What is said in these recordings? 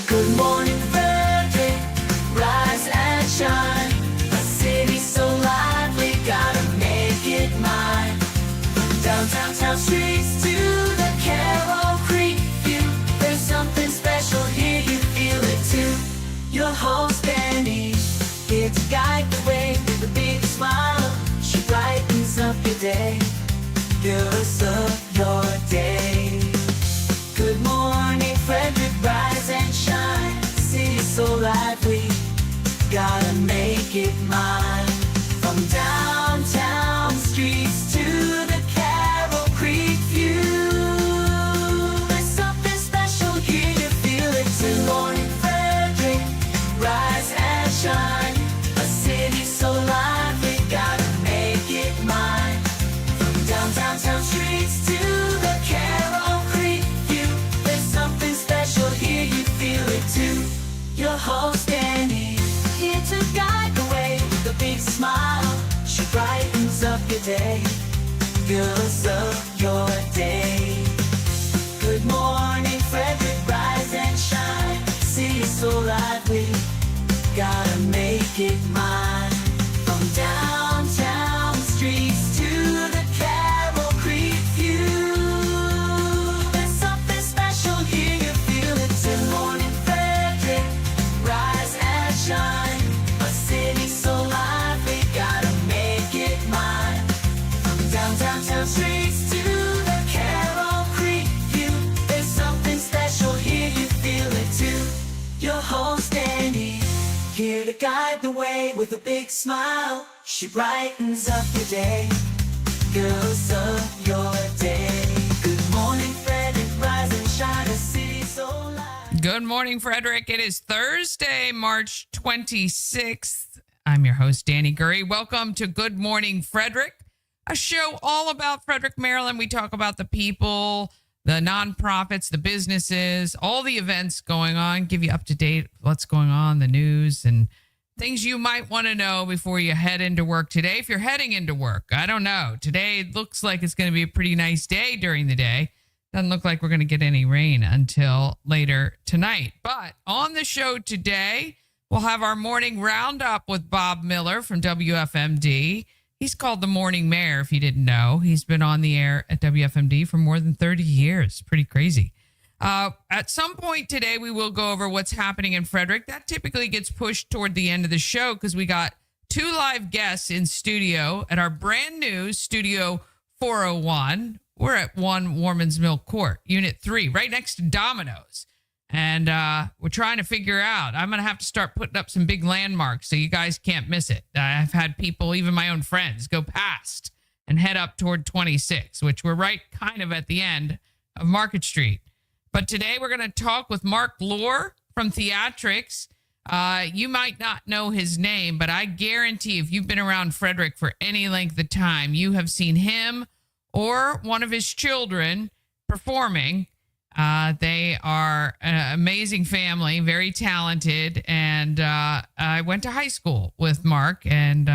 Good morning, Frederick, rise and shine. A city so lively, gotta make it mine. Downtown town streets to the Carroll Creek view. There's something special here, you feel it too. Your host Dani, here to guide the way with a big smile. She brightens up your day, girls of your day. Good morning, Frederick, rise and shine. City's so lively, gotta make it mine. From downtown streets to the Carroll Creek view. There's something special here, you feel it too. Good morning, Frederick, rise and shine. A city so lively, gotta make it mine. From downtown streets to the Carroll Creek view. There's something special here, you feel it too. Your host Dani, here to guide the way with a big smile. She brightens up your day, girls of your day. Good morning, Frederick, rise and shine. City's so lively, gotta make it mine. From downtown streets to the Carroll Creek view. There's something special here, you feel it too. Good morning, Frederick, rise and shine. A city so lively, gotta make it mine. From downtown streets to the Carroll Creek view. There's something special here, you feel it too. Your host Dani, here to guide the way with a big smile. She brightens up your day, girls of your day. Good morning, Frederick, rise and shine. A city so lively. Good morning, Frederick. It is Thursday, March 26th. I'm your host, Dani Gurrie. Welcome to Good Morning, Frederick, a show all about Frederick, Maryland. We talk about the people, the nonprofits, the businesses, all the events going on, give you up to date what's going on, the news, and things you might want to know before you head into work today. If you're heading into work, I don't know. Today looks like it's going to be a pretty nice day during the day. Doesn't look like we're going to get any rain until later tonight. But on the show today, we'll have our morning roundup with Bob Miller from WFMD. He's called the Morning Mayor, if you didn't know. He's been on the air at WFMD for more than 30 years. Pretty crazy. At some point today, we will go over what's happening in Frederick. That typically gets pushed toward the end of the show because we got two live guests in studio at our brand new Studio 401. We're at 1 Warman's Mill Court, Unit 3, right next to Domino's. And we're trying to figure out. I'm going to have to start putting up some big landmarks so you guys can't miss it. I've had people, even my own friends, go past and head up toward 26, which we're right kind of at the end of Market Street. But today we're going to talk with Mark Lohr from Theatricks. You might not know his name, but I guarantee if you've been around Frederick for any length of time, you have seen him or one of his children performing. They are an amazing family, very talented, and I went to high school with Mark, and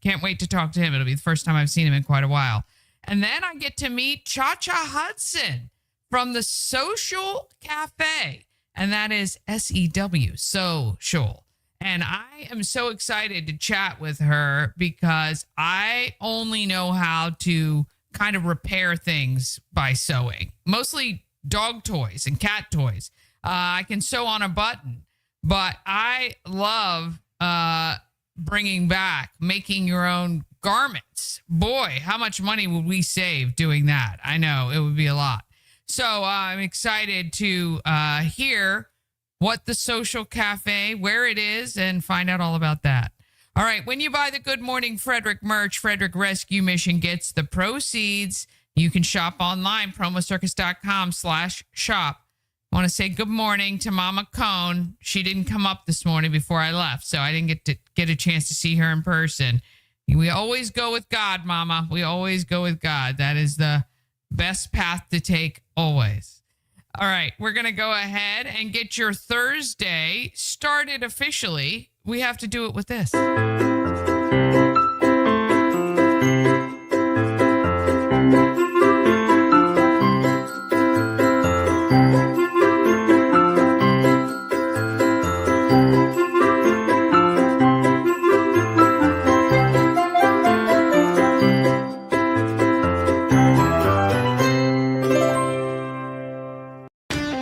can't wait to talk to him. It'll be the first time I've seen him in quite a while. And then I get to meet ChaCha Hudson from the Social Cafe, and that is SEW, Social. And I am so excited to chat with her because I only know how to kind of repair things by sewing, mostly dog toys and cat toys. I can sew on a button, but I love bringing back making your own garments. Boy, how much money would we save doing that? I know it would be a lot. So I'm excited to hear what the Social Cafe, where it is, and find out all about that. All right, when you buy the Good Morning Frederick merch, Frederick Rescue Mission gets the proceeds. You can shop online, promocircus.com/shop. I want to say good morning to Mama Cone. She didn't come up this morning before I left, so I didn't get a chance to see her in person. We always go with God, Mama. We always go with God. That is the best path to take always. All right, we're going to go ahead and get your Thursday started officially. We have to do it with this.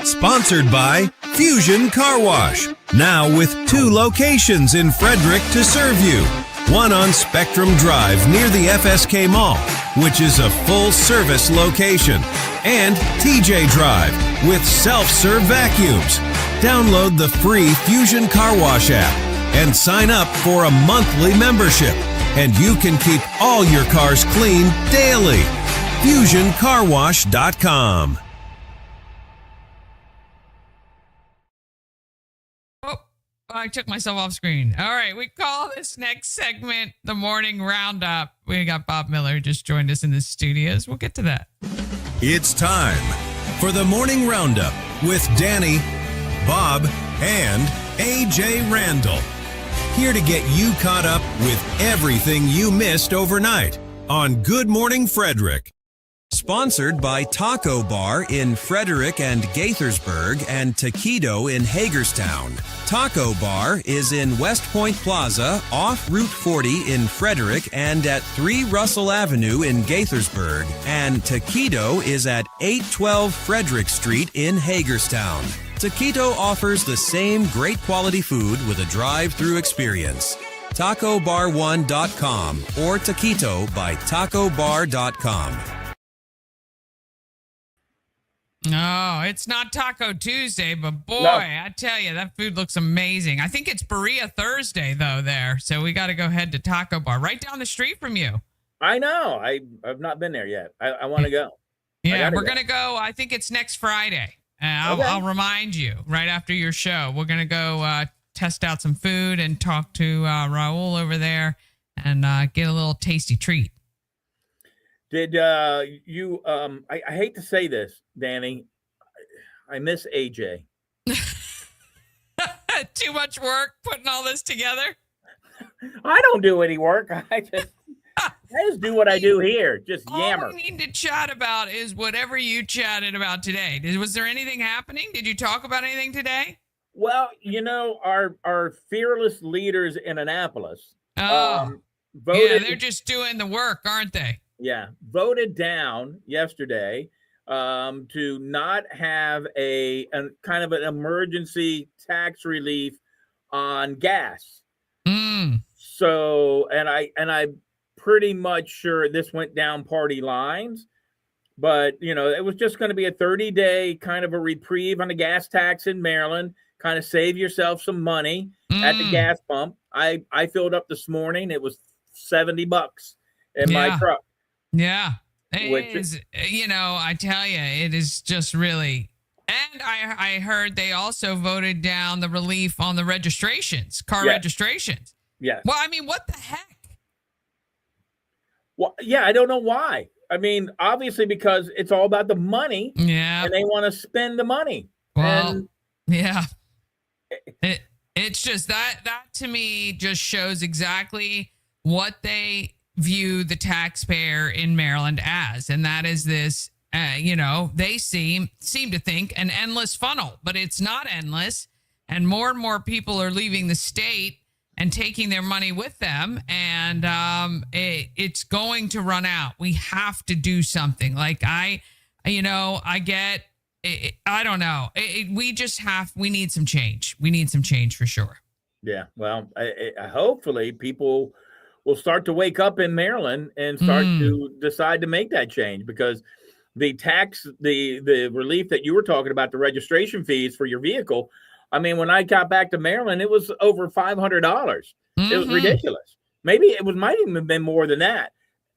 Sponsored by Fusion Car Wash. Now with 2 locations in Frederick to serve you. One on Spectrum Drive near the FSK Mall, which is a full-service location. And TJ Drive with self-serve vacuums. Download the free Fusion Car Wash app and sign up for a monthly membership. And you can keep all your cars clean daily. FusionCarWash.com. I took myself off screen. All right, we call this next segment the Morning Roundup. We got Bob Miller just joined us in the studios. We'll get to that. It's time for the Morning Roundup with Dani, Bob, and AJ Randall. Here to get you caught up with everything you missed overnight on Good Morning Frederick. Sponsored by Taco Bar in Frederick and Gaithersburg and Taquito in Hagerstown. Taco Bar is in West Point Plaza, off Route 40 in Frederick and at 3 Russell Avenue in Gaithersburg. And Taquito is at 812 Frederick Street in Hagerstown. Taquito offers the same great quality food with a drive-through experience. TacoBar1.com or Taquito by TacoBar.com. No, it's not Taco Tuesday, but boy, No. I tell you, that food looks amazing. I think it's Berea Thursday, though, there. So we got to go head to Taco Bar right down the street from you. I know. I've not been there yet. I want to go. Yeah, gotta we're go. going to go. I think it's next Friday. Okay. I'll remind you right after your show. We're going to go test out some food and talk to Raul over there and get a little tasty treat. Did you? I hate to say this, Dani. I miss AJ. Too much work putting all this together. I don't do any work. I just do what I do here. Just All yammer. we need to chat about is whatever you chatted about today. Was there anything happening? Did you talk about anything today? Well, our fearless leaders in Annapolis Oh, voted. yeah, they're just doing the work, aren't they? Yeah, voted down yesterday to not have a kind of an emergency tax relief on gas. Mm. So, and I'm pretty much sure this went down party lines, but it was just going to be a 30-day kind of a reprieve on the gas tax in Maryland, kind of save yourself some money at the gas pump. I filled up this morning. It was $70 in my truck. Yeah. It Which is, I tell you, it is just really. And I heard they also voted down the relief on the registrations, car Yes. registrations. Yes. Well, I mean, what the heck? Well, yeah, I don't know why. I mean, obviously because it's all about the money, Yeah. and they want to spend the money. Well, And yeah. It's just that to me just shows exactly what they view the taxpayer in Maryland as, and that is this. They seem to think an endless funnel, but it's not endless, and more people are leaving the state and taking their money with them, and it's going to run out. We have to do something. Like I get. I don't know. We need some change. We need some change for sure. yeah, well, I hopefully people will start to wake up in Maryland and start to decide to make that change, because the tax, the relief that you were talking about, the registration fees for your vehicle. I mean, when I got back to Maryland, it was over $500. It was ridiculous. Maybe might even have been more than that.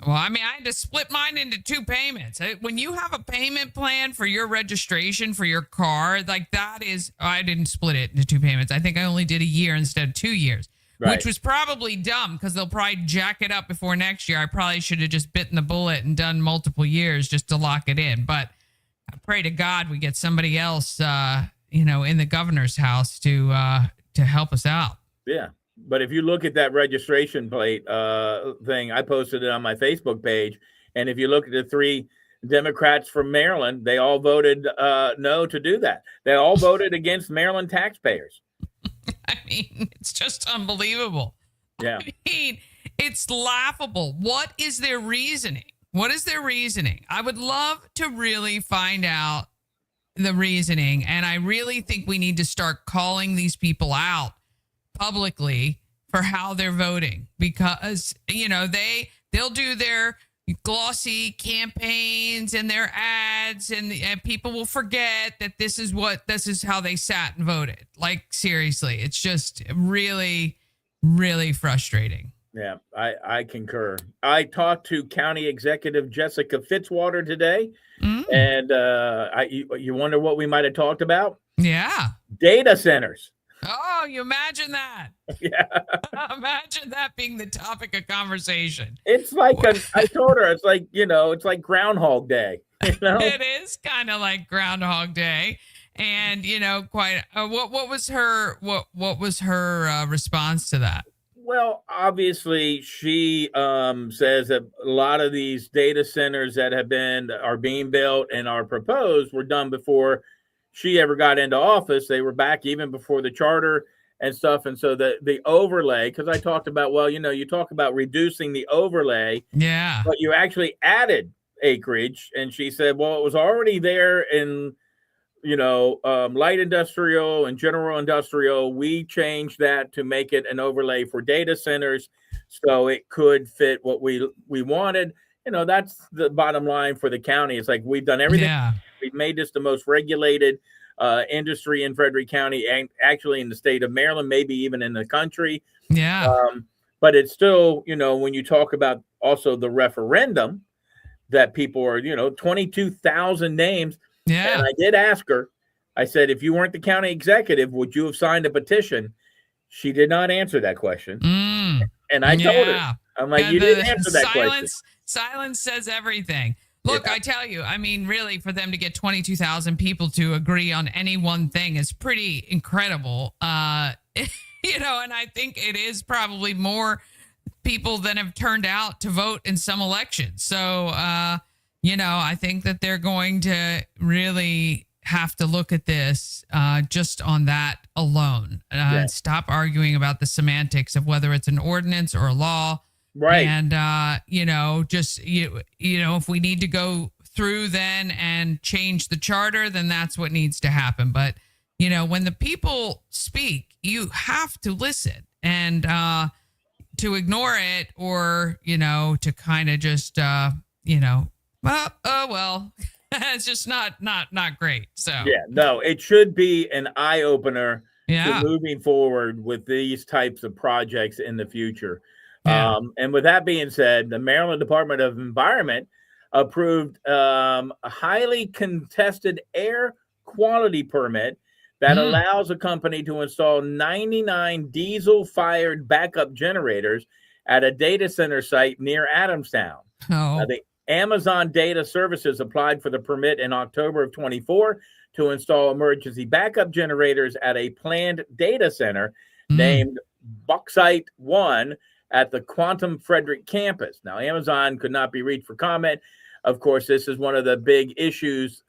Well, I mean, I had to split mine into 2 payments. When you have a payment plan for your registration for your car, like that is, I didn't split it into 2 payments. I think I only did a year instead of 2 years, Right. which was probably dumb because they'll probably jack it up before next year. I probably should have just bitten the bullet and done multiple years just to lock it in. But I pray to God we get somebody else, in the governor's house to help us out. Yeah. But if you look at that registration plate thing, I posted it on my Facebook page. And if you look at the 3 Democrats from Maryland, they all voted no to do that. They all voted against Maryland taxpayers. I mean, it's just unbelievable. Yeah. I mean, it's laughable. What is their reasoning? I would love to really find out the reasoning. And I really think we need to start calling these people out publicly for how they're voting, because, they'll do their glossy campaigns and their ads, and people will forget that this is how they sat and voted. Like, seriously, it's just really, really frustrating. Yeah, I concur. I talked to County Executive Jessica Fitzwater today, and you wonder what we might have talked about? Yeah. Data centers. Oh, you imagine that? Yeah. Imagine that being the topic of conversation. It's like, I told her, it's like Groundhog Day. It is kind of like Groundhog Day. And, what was her response to that? Well, obviously, she says that a lot of these data centers that are being built and are proposed were done before she ever got into office. They were back even before the charter and stuff. And so the overlay, because I talked about, you talk about reducing the overlay. Yeah. But you actually added acreage. And she said, well, it was already there in, light industrial and general industrial. We changed that to make it an overlay for data centers so it could fit what we wanted. That's the bottom line for the county. It's like, we've done everything. Yeah. We've made this the most regulated industry in Frederick County, and actually in the state of Maryland, maybe even in the country. Yeah. But it's still, when you talk about also the referendum that people are, 22,000 names. Yeah. And I did ask her, I said, if you weren't the county executive, would you have signed a petition? She did not answer that question. And I told her, I'm like, you didn't answer that question. Silence says everything. Look, I tell you, I mean, really, for them to get 22,000 people to agree on any one thing is pretty incredible. And I think it is probably more people than have turned out to vote in some elections. So, I think that they're going to really have to look at this just on that alone. Stop arguing about the semantics of whether it's an ordinance or a law. Right. And, if we need to go through then and change the charter, then that's what needs to happen. But, when the people speak, you have to listen, and to ignore it or, to kind of just, it's just not great. So, no, it should be an eye opener to moving forward with these types of projects in the future. Yeah. And with that being said, the Maryland Department of Environment approved a highly contested air quality permit that allows a company to install 99 diesel-fired backup generators at a data center site near Adamstown. The Amazon Data Services applied for the permit in October of 24 to install emergency backup generators at a planned data center named Bauxite 1 at the Quantum Frederick campus. Now, Amazon could not be reached for comment. Of course, this is one of the big issues.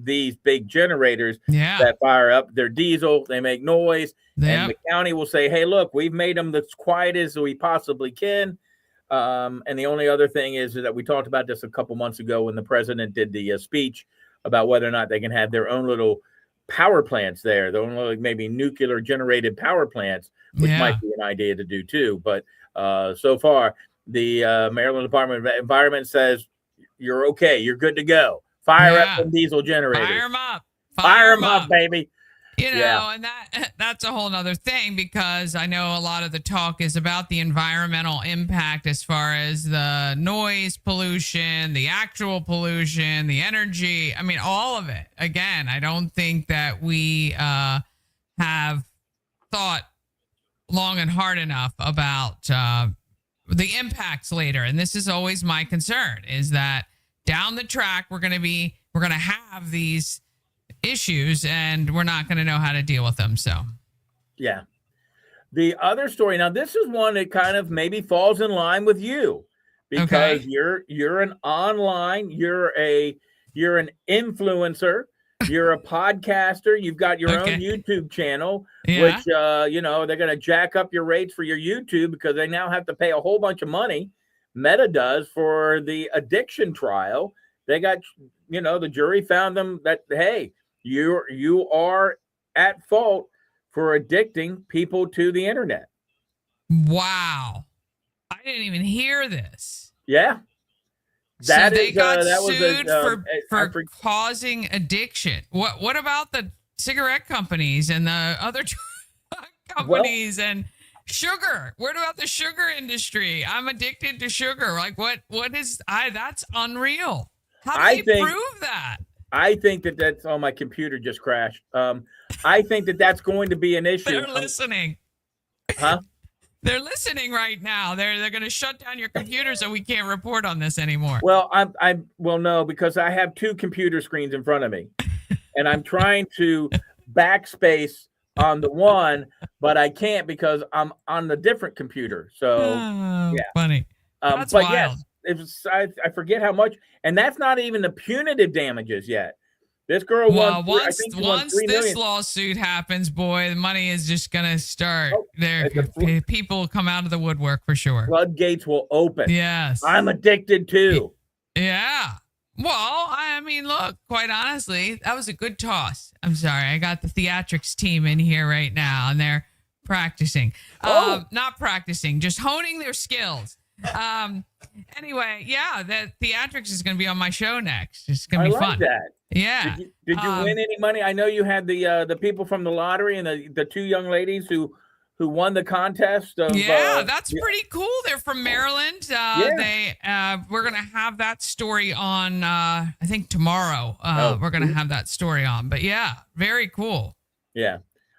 These big generators that fire up, they're diesel, they make noise, and the county will say, hey, look, we've made them as quiet as we possibly can. And the only other thing is that we talked about this a couple months ago when the president did the speech about whether or not they can have their own little power plants there, their own little, maybe nuclear generated power plants, which might be an idea to do too. But so far, the Maryland Department of Environment says you're okay, you're good to go. Fire up some diesel generators. Fire them up. Fire them up, baby. And that's a whole nother thing, because I know a lot of the talk is about the environmental impact as far as the noise pollution, the actual pollution, the energy. I mean, all of it. Again, I don't think that we have thought long and hard enough about the impacts later. And this is always my concern, is that down the track, we're going to have these issues and we're not going to know how to deal with them. So, the other story, now this is one that kind of maybe falls in line with you, because you're an online, you're an influencer, you're a podcaster, you've got your own YouTube channel, which they're going to jack up your rates for your YouTube because they now have to pay a whole bunch of money. Meta does for the addiction trial. They got, the jury found them that, hey, you are at fault for addicting people to the internet. Wow. I didn't even hear this. Yeah. So they got sued for causing addiction. What about the cigarette companies and the other companies and sugar? What about the sugar industry? I'm addicted to sugar. Like what is that's unreal. How do they prove that? I think that's my computer just crashed. I think that's going to be an issue. They're listening. Huh? They're listening right now. They're going to shut down your computer so we can't report on this anymore. Well, no, because I have two computer screens in front of me, and I'm trying to backspace on the one, but I can't because I'm on the different computer. So yeah, funny. That's but wild. Yes, I forget how much, and that's not even the punitive damages yet. This girl won. Once this lawsuit happens, boy, the money is just gonna start. People come out of the woodwork for sure. Floodgates will open. Yes, I'm addicted too. Yeah. Well, I mean, look, quite honestly, that was a good toss. I'm sorry, I got the Theatricks team in here right now, and they're practicing. Not practicing, just honing their skills. Anyway, yeah, the Theatricks is going to be on my show next. It's going to be fun. That. Yeah. Did you win any money? I know you had the people from the lottery and the two young ladies who won the contest. That's pretty cool. They're from Maryland. We're going to have that story on, I think tomorrow. We're going to have that story on. But yeah, very cool. Yeah.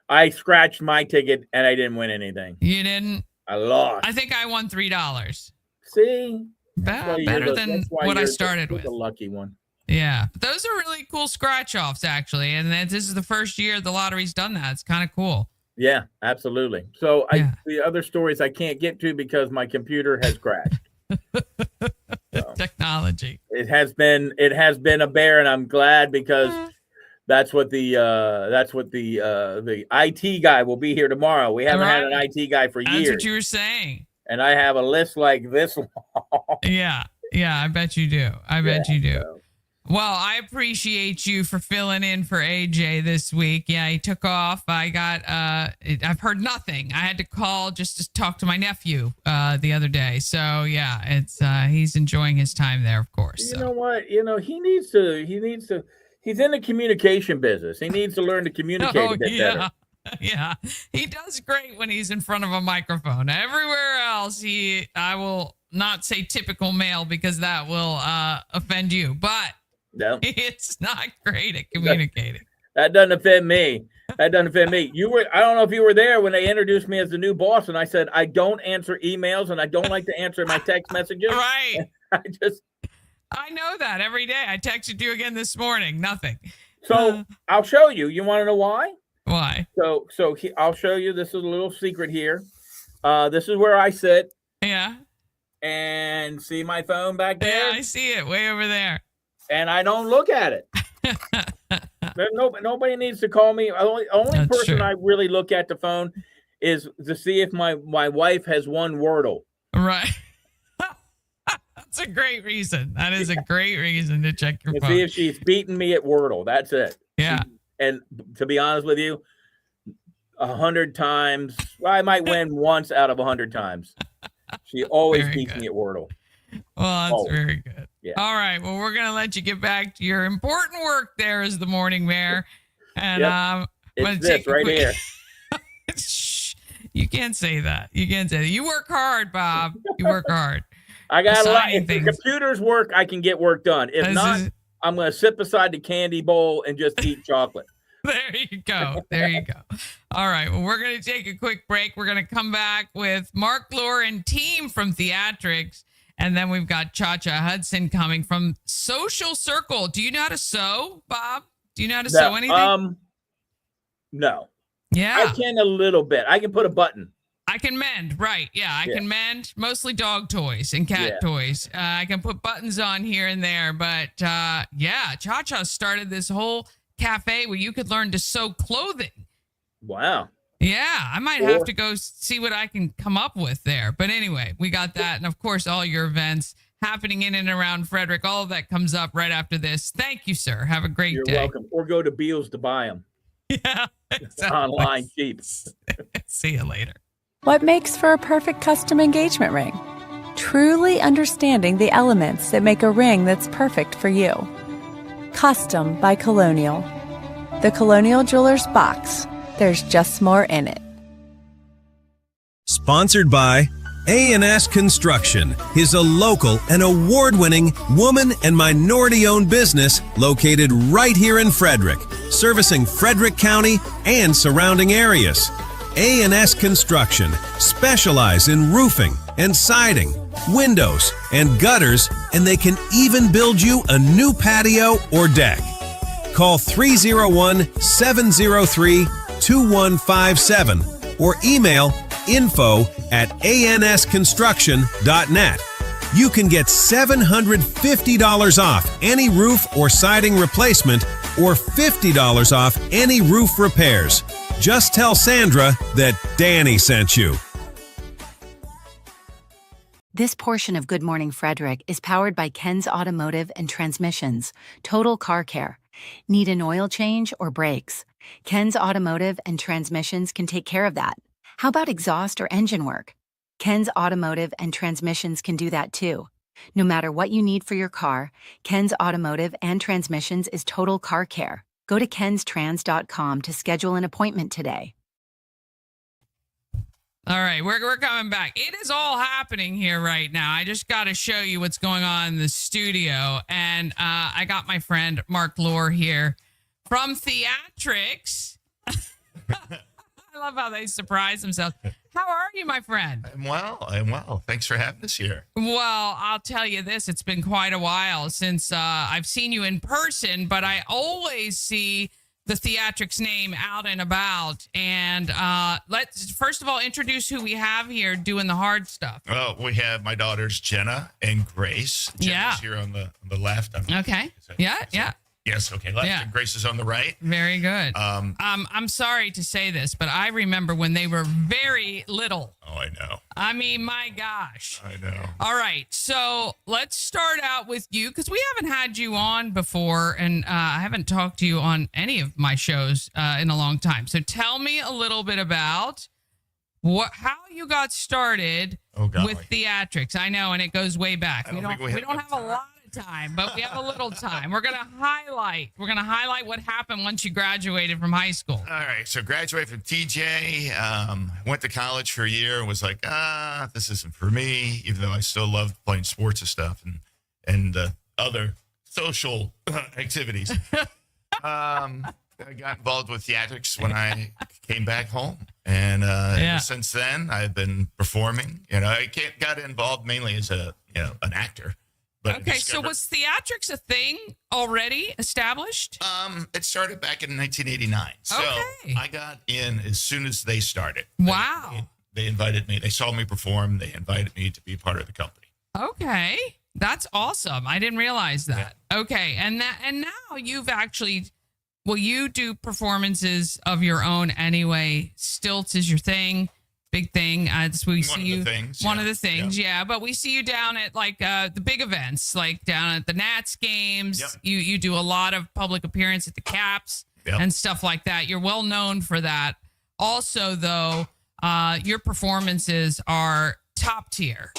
I scratched my ticket and I didn't win anything. You didn't? I lost. I think I won $3. See? Better than what I started with. A lucky one. Yeah. But those are really cool scratch-offs, actually. And this is the first year the lottery's done that. It's kind of cool. Yeah, absolutely. So the other stories I can't get to because my computer has crashed. Technology. It has been a bear, and I'm glad because that's what the IT guy will be here tomorrow. We haven't had an IT guy for years. That's what you were saying. And I have a list like this long. Yeah, I bet you do. I bet you do. So. Well, I appreciate you for filling in for AJ this week. Yeah, he took off. I've heard nothing. I had to call just to talk to my nephew the other day. So yeah, it's he's enjoying his time there, of course. You know what? He needs to. He's in the communication business. He needs to learn to communicate a bit better. Yeah, he does great when he's in front of a microphone. Everywhere else, I will not say typical male because that will offend you, but it's not great at communicating. That doesn't offend me. I don't know if you were there when they introduced me as the new boss, and I said I don't answer emails and I don't like to answer my text messages. Right. I know that every day. I texted you again this morning. Nothing. So I'll show you. You want to know why? Why? So I'll show you. This is a little secret here. This is where I sit. Yeah. And see my phone back there? Yeah, I see it way over there. And I don't look at it. Nobody needs to call me. Only person I really look at the phone is to see if my wife has won Wordle. Right. That's a great reason. That is a great reason to check your phone. See if she's beaten me at Wordle. That's it. Yeah. And to be honest with you, 100 times, I might win once out of 100 times. She always beats me at Wordle. Well, that's very good. Yeah. All right. Well, we're going to let you get back to your important work there as the morning mayor. And it's this right here. Shh. You can't say that. You work hard, Bob. You work hard. I got a lot. If the computers work, I can get work done. If not, I'm going to sit beside the candy bowl and just eat chocolate. There you go. All right. Well, we're going to take a quick break. We're going to come back with Mark, Lohr, and team from Theatricks. And then we've got ChaCha Hudson coming from Social Circle. Do you know how to sew, Bob? Do you know how to sew anything? No. Yeah. I can a little bit. I can put a button. I can mend, right? Yeah, I can mend mostly dog toys and cat toys. I can put buttons on here and there, but ChaCha started this whole cafe where you could learn to sew clothing. Wow. Yeah, I might have to go see what I can come up with there. But anyway, we got that, and of course, all your events happening in and around Frederick. All of that comes up right after this. Thank you, sir. Have a great You're day. welcome. Or go to Beals to buy them. Yeah, exactly. Online cheap. See you later. What makes for a perfect custom engagement ring? Truly understanding the elements that make a ring that's perfect for you. Custom by Colonial. The Colonial Jewelers box. There's just more in it. Sponsored by A&S Construction is a local and award-winning woman and minority-owned business located right here in Frederick, servicing Frederick County and surrounding areas. A&S Construction specialize in roofing and siding, windows and gutters, and they can even build you a new patio or deck. Call 301-703-2157 or email info@ansconstruction.net. You can get $750 off any roof or siding replacement or $50 off any roof repairs. Just tell Sandra that Dani sent you. This portion of Good Morning Frederick is powered by Ken's Automotive and Transmissions, Total Car Care. Need an oil change or brakes? Ken's Automotive and Transmissions can take care of that. How about exhaust or engine work? Ken's Automotive and Transmissions can do that too. No matter what you need for your car, Ken's Automotive and Transmissions is Total Car Care. Go to kenstrans.com to schedule an appointment today. All right, we're coming back. It is all happening here right now. I just got to show you what's going on in the studio. And I got my friend Mark Lohr here from Theatricks. I love how they surprise themselves. How are you, my friend? I'm well. Thanks for having us here. Well, I'll tell you this. It's been quite a while since I've seen you in person, but I always see the Theatricks name out and about. And let's first of all introduce who we have here doing the hard stuff. Well, we have my daughters Jenna and Grace. Jenna's here on the left. Okay. Yeah. Yes. Okay. Left. Yeah. And Grace is on the right. Very good. I'm sorry to say this, but I remember when they were very little. Oh, I know. I mean, my gosh. I know. All right. So let's start out with you because we haven't had you on before, and I haven't talked to you on any of my shows in a long time. So tell me a little bit about how you got started with Theatricks. I know, and it goes way back. We don't have a lot of time, but we have a little time. We're gonna highlight what happened once you graduated from high school. All right. So graduated from TJ, went to college for a year and was like, this isn't for me, even though I still loved playing sports and stuff and other social activities. I got involved with Theatricks when I came back home. And since then I've been performing. I got involved mainly as an actor. Okay, so was Theatricks a thing already established? It started back in 1989. So I got in as soon as they started. Wow. They invited me. They saw me perform. They invited me to be part of the company. Okay. That's awesome. I didn't realize that. Yeah. Okay. And now you've actually, you do performances of your own anyway. Stilts is your thing. Big thing. We see you. One of the things, yeah. But we see you down at like the big events, like down at the Nats games. Yep. You do a lot of public appearance at the Caps and stuff like that. You're well known for that. Also, though, your performances are top tier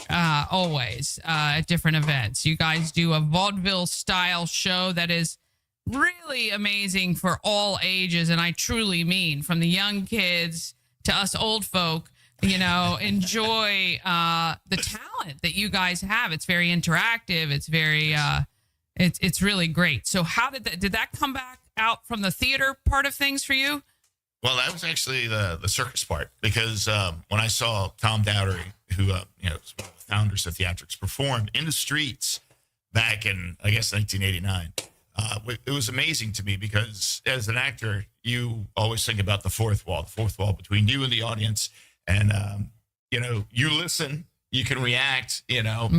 always at different events. You guys do a vaudeville style show that is really amazing for all ages, and I truly mean from the young kids to us old folk. Enjoy the talent that you guys have. It's very interactive. It's very, it's really great. So how did that come back out from the theater part of things for you? Well, that was actually the circus part because when I saw Tom Dowdery, who was one of the founders of Theatricks, perform in the streets back in, I guess, 1989, it was amazing to me because as an actor, you always think about the fourth wall between you and the audience. And, you listen, you can react, but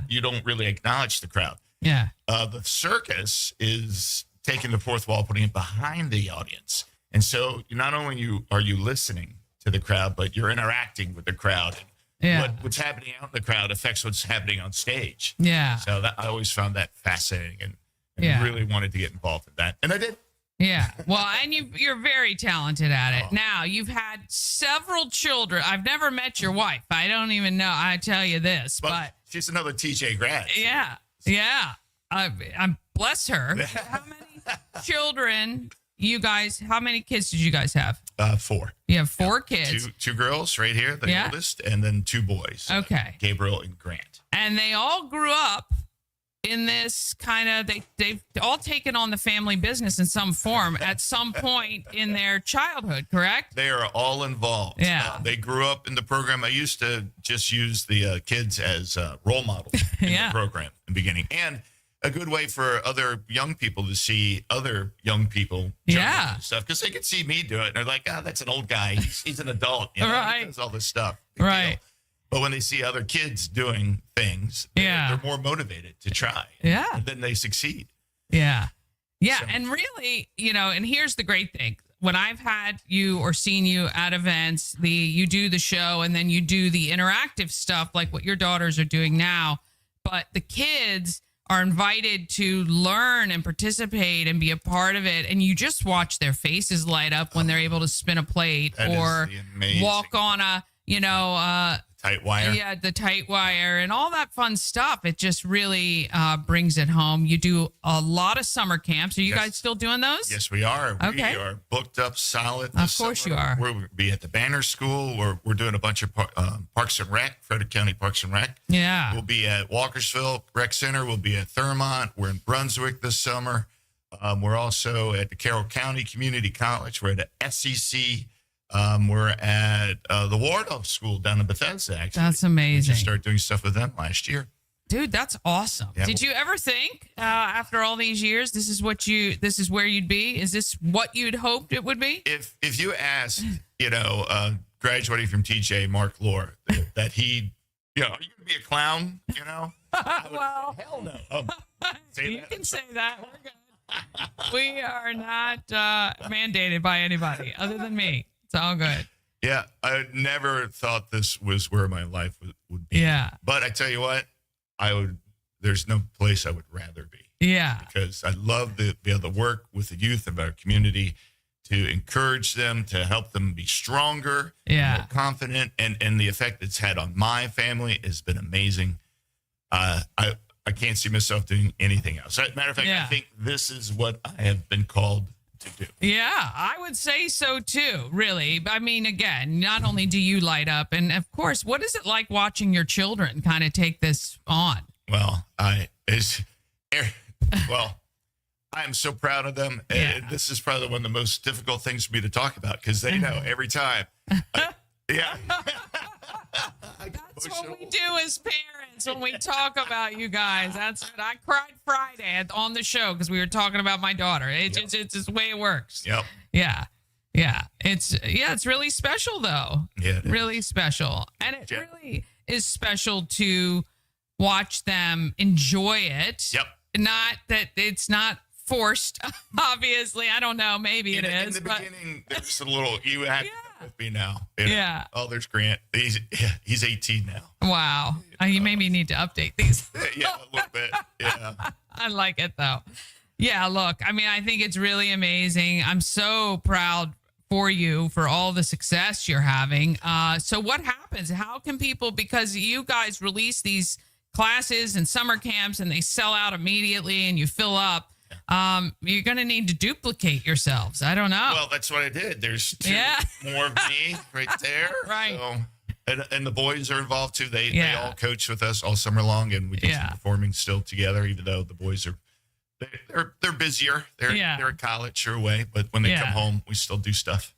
you don't really acknowledge the crowd. Yeah. The circus is taking the fourth wall, putting it behind the audience. And so not only are you listening to the crowd, but you're interacting with the crowd. Yeah. what's happening out in the crowd affects what's happening on stage. Yeah. So that I always found that fascinating and Yeah. really wanted to get involved in that. And I did. Yeah. Well, and you're very talented at it. Now, you've had several children. I've never met your wife. I don't even know. I tell you this, but she's another TJ grad. yeah. Yeah. I'm bless her. How many children how many kids did you guys have? 4. You have 4 kids. Two girls right here, the oldest, and then 2 boys. Okay. Gabriel and Grant. And they all grew up in this kind of, they've all taken on the family business in some form at some point in their childhood, correct? They are all involved. Yeah. They grew up in the program. I used to just use the kids as role models in the program in the beginning. And a good way for other young people to see other young people and stuff, because they could see me do it. And they're like, that's an old guy. He's an adult. You know? Right. He does all this stuff. Big deal. But when they see other kids doing things, they're more motivated to try. Yeah. And then they succeed. Yeah. Yeah. So. And really, and here's the great thing. When I've had you or seen you at events, you do the show and then you do the interactive stuff like what your daughters are doing now. But the kids are invited to learn and participate and be a part of it. And you just watch their faces light up when they're able to spin a plate or walk on a, tight wire. Yeah, the tight wire and all that fun stuff. It just really brings it home. You do a lot of summer camps. Are you guys still doing those? Yes, we are. Okay. We are booked up solid. Of course you are. We'll be at the Banner School. We're doing a bunch of Parks and Rec, Frederick County Parks and Rec. Yeah. We'll be at Walkersville Rec Center. We'll be at Thurmont. We're in Brunswick this summer. We're also at the Carroll County Community College. We're at the SEC. We're at the Wardolph School down in Bethesda, actually. That's amazing. We just started doing stuff with them last year. Dude, that's awesome. Yeah, Did you ever think after all these years, this is where you'd be? Is this what you'd hoped it would be? If you asked, graduating from TJ, Mark Lohr, that he, are you going to be a clown? Well, hell no. You can say that. We're good. We are not mandated by anybody other than me. It's all good. Yeah, I never thought this was where my life would be. Yeah. But I tell you what, there's no place I would rather be. Yeah. Because I love to be able to work with the youth of our community, to encourage them, to help them be stronger, more confident. And the effect it's had on my family has been amazing. I can't see myself doing anything else. Matter of fact, I think this is what I have been called to do. Yeah, I would say so too, really. I mean, again, not only do you light up, and of course, what is it like watching your children kind of take this on? Well, I am so proud of them. Yeah. And this is probably one of the most difficult things for me to talk about because they know every time. Yeah. That's what we do as parents when we talk about you guys. That's it. I cried Friday on the show because we were talking about my daughter. It's just the way it works. Yep. Yeah. Yeah. It's really special though. Yeah. Really special. And it really is special to watch them enjoy it. Yep. Not that it's not forced, obviously. I don't know. Maybe it is. In the beginning, there's a little, you have with me now. Yeah. Oh, there's Grant. He's 18 now. Wow. You maybe need to update these. Yeah, a little bit. Yeah. I like it though. Yeah, look, I mean, I think it's really amazing. I'm so proud for you for all the success you're having. So what happens? How can people, because you guys release these classes and summer camps and they sell out immediately and you fill up, you're going to need to duplicate yourselves. I don't know. Well, that's what I did. There's 2 more of me right there. Right. So, and the boys are involved too. They all coach with us all summer long, and we do some performing still together, even though the boys are they're busier. They're at college or away, but when they come home, we still do stuff.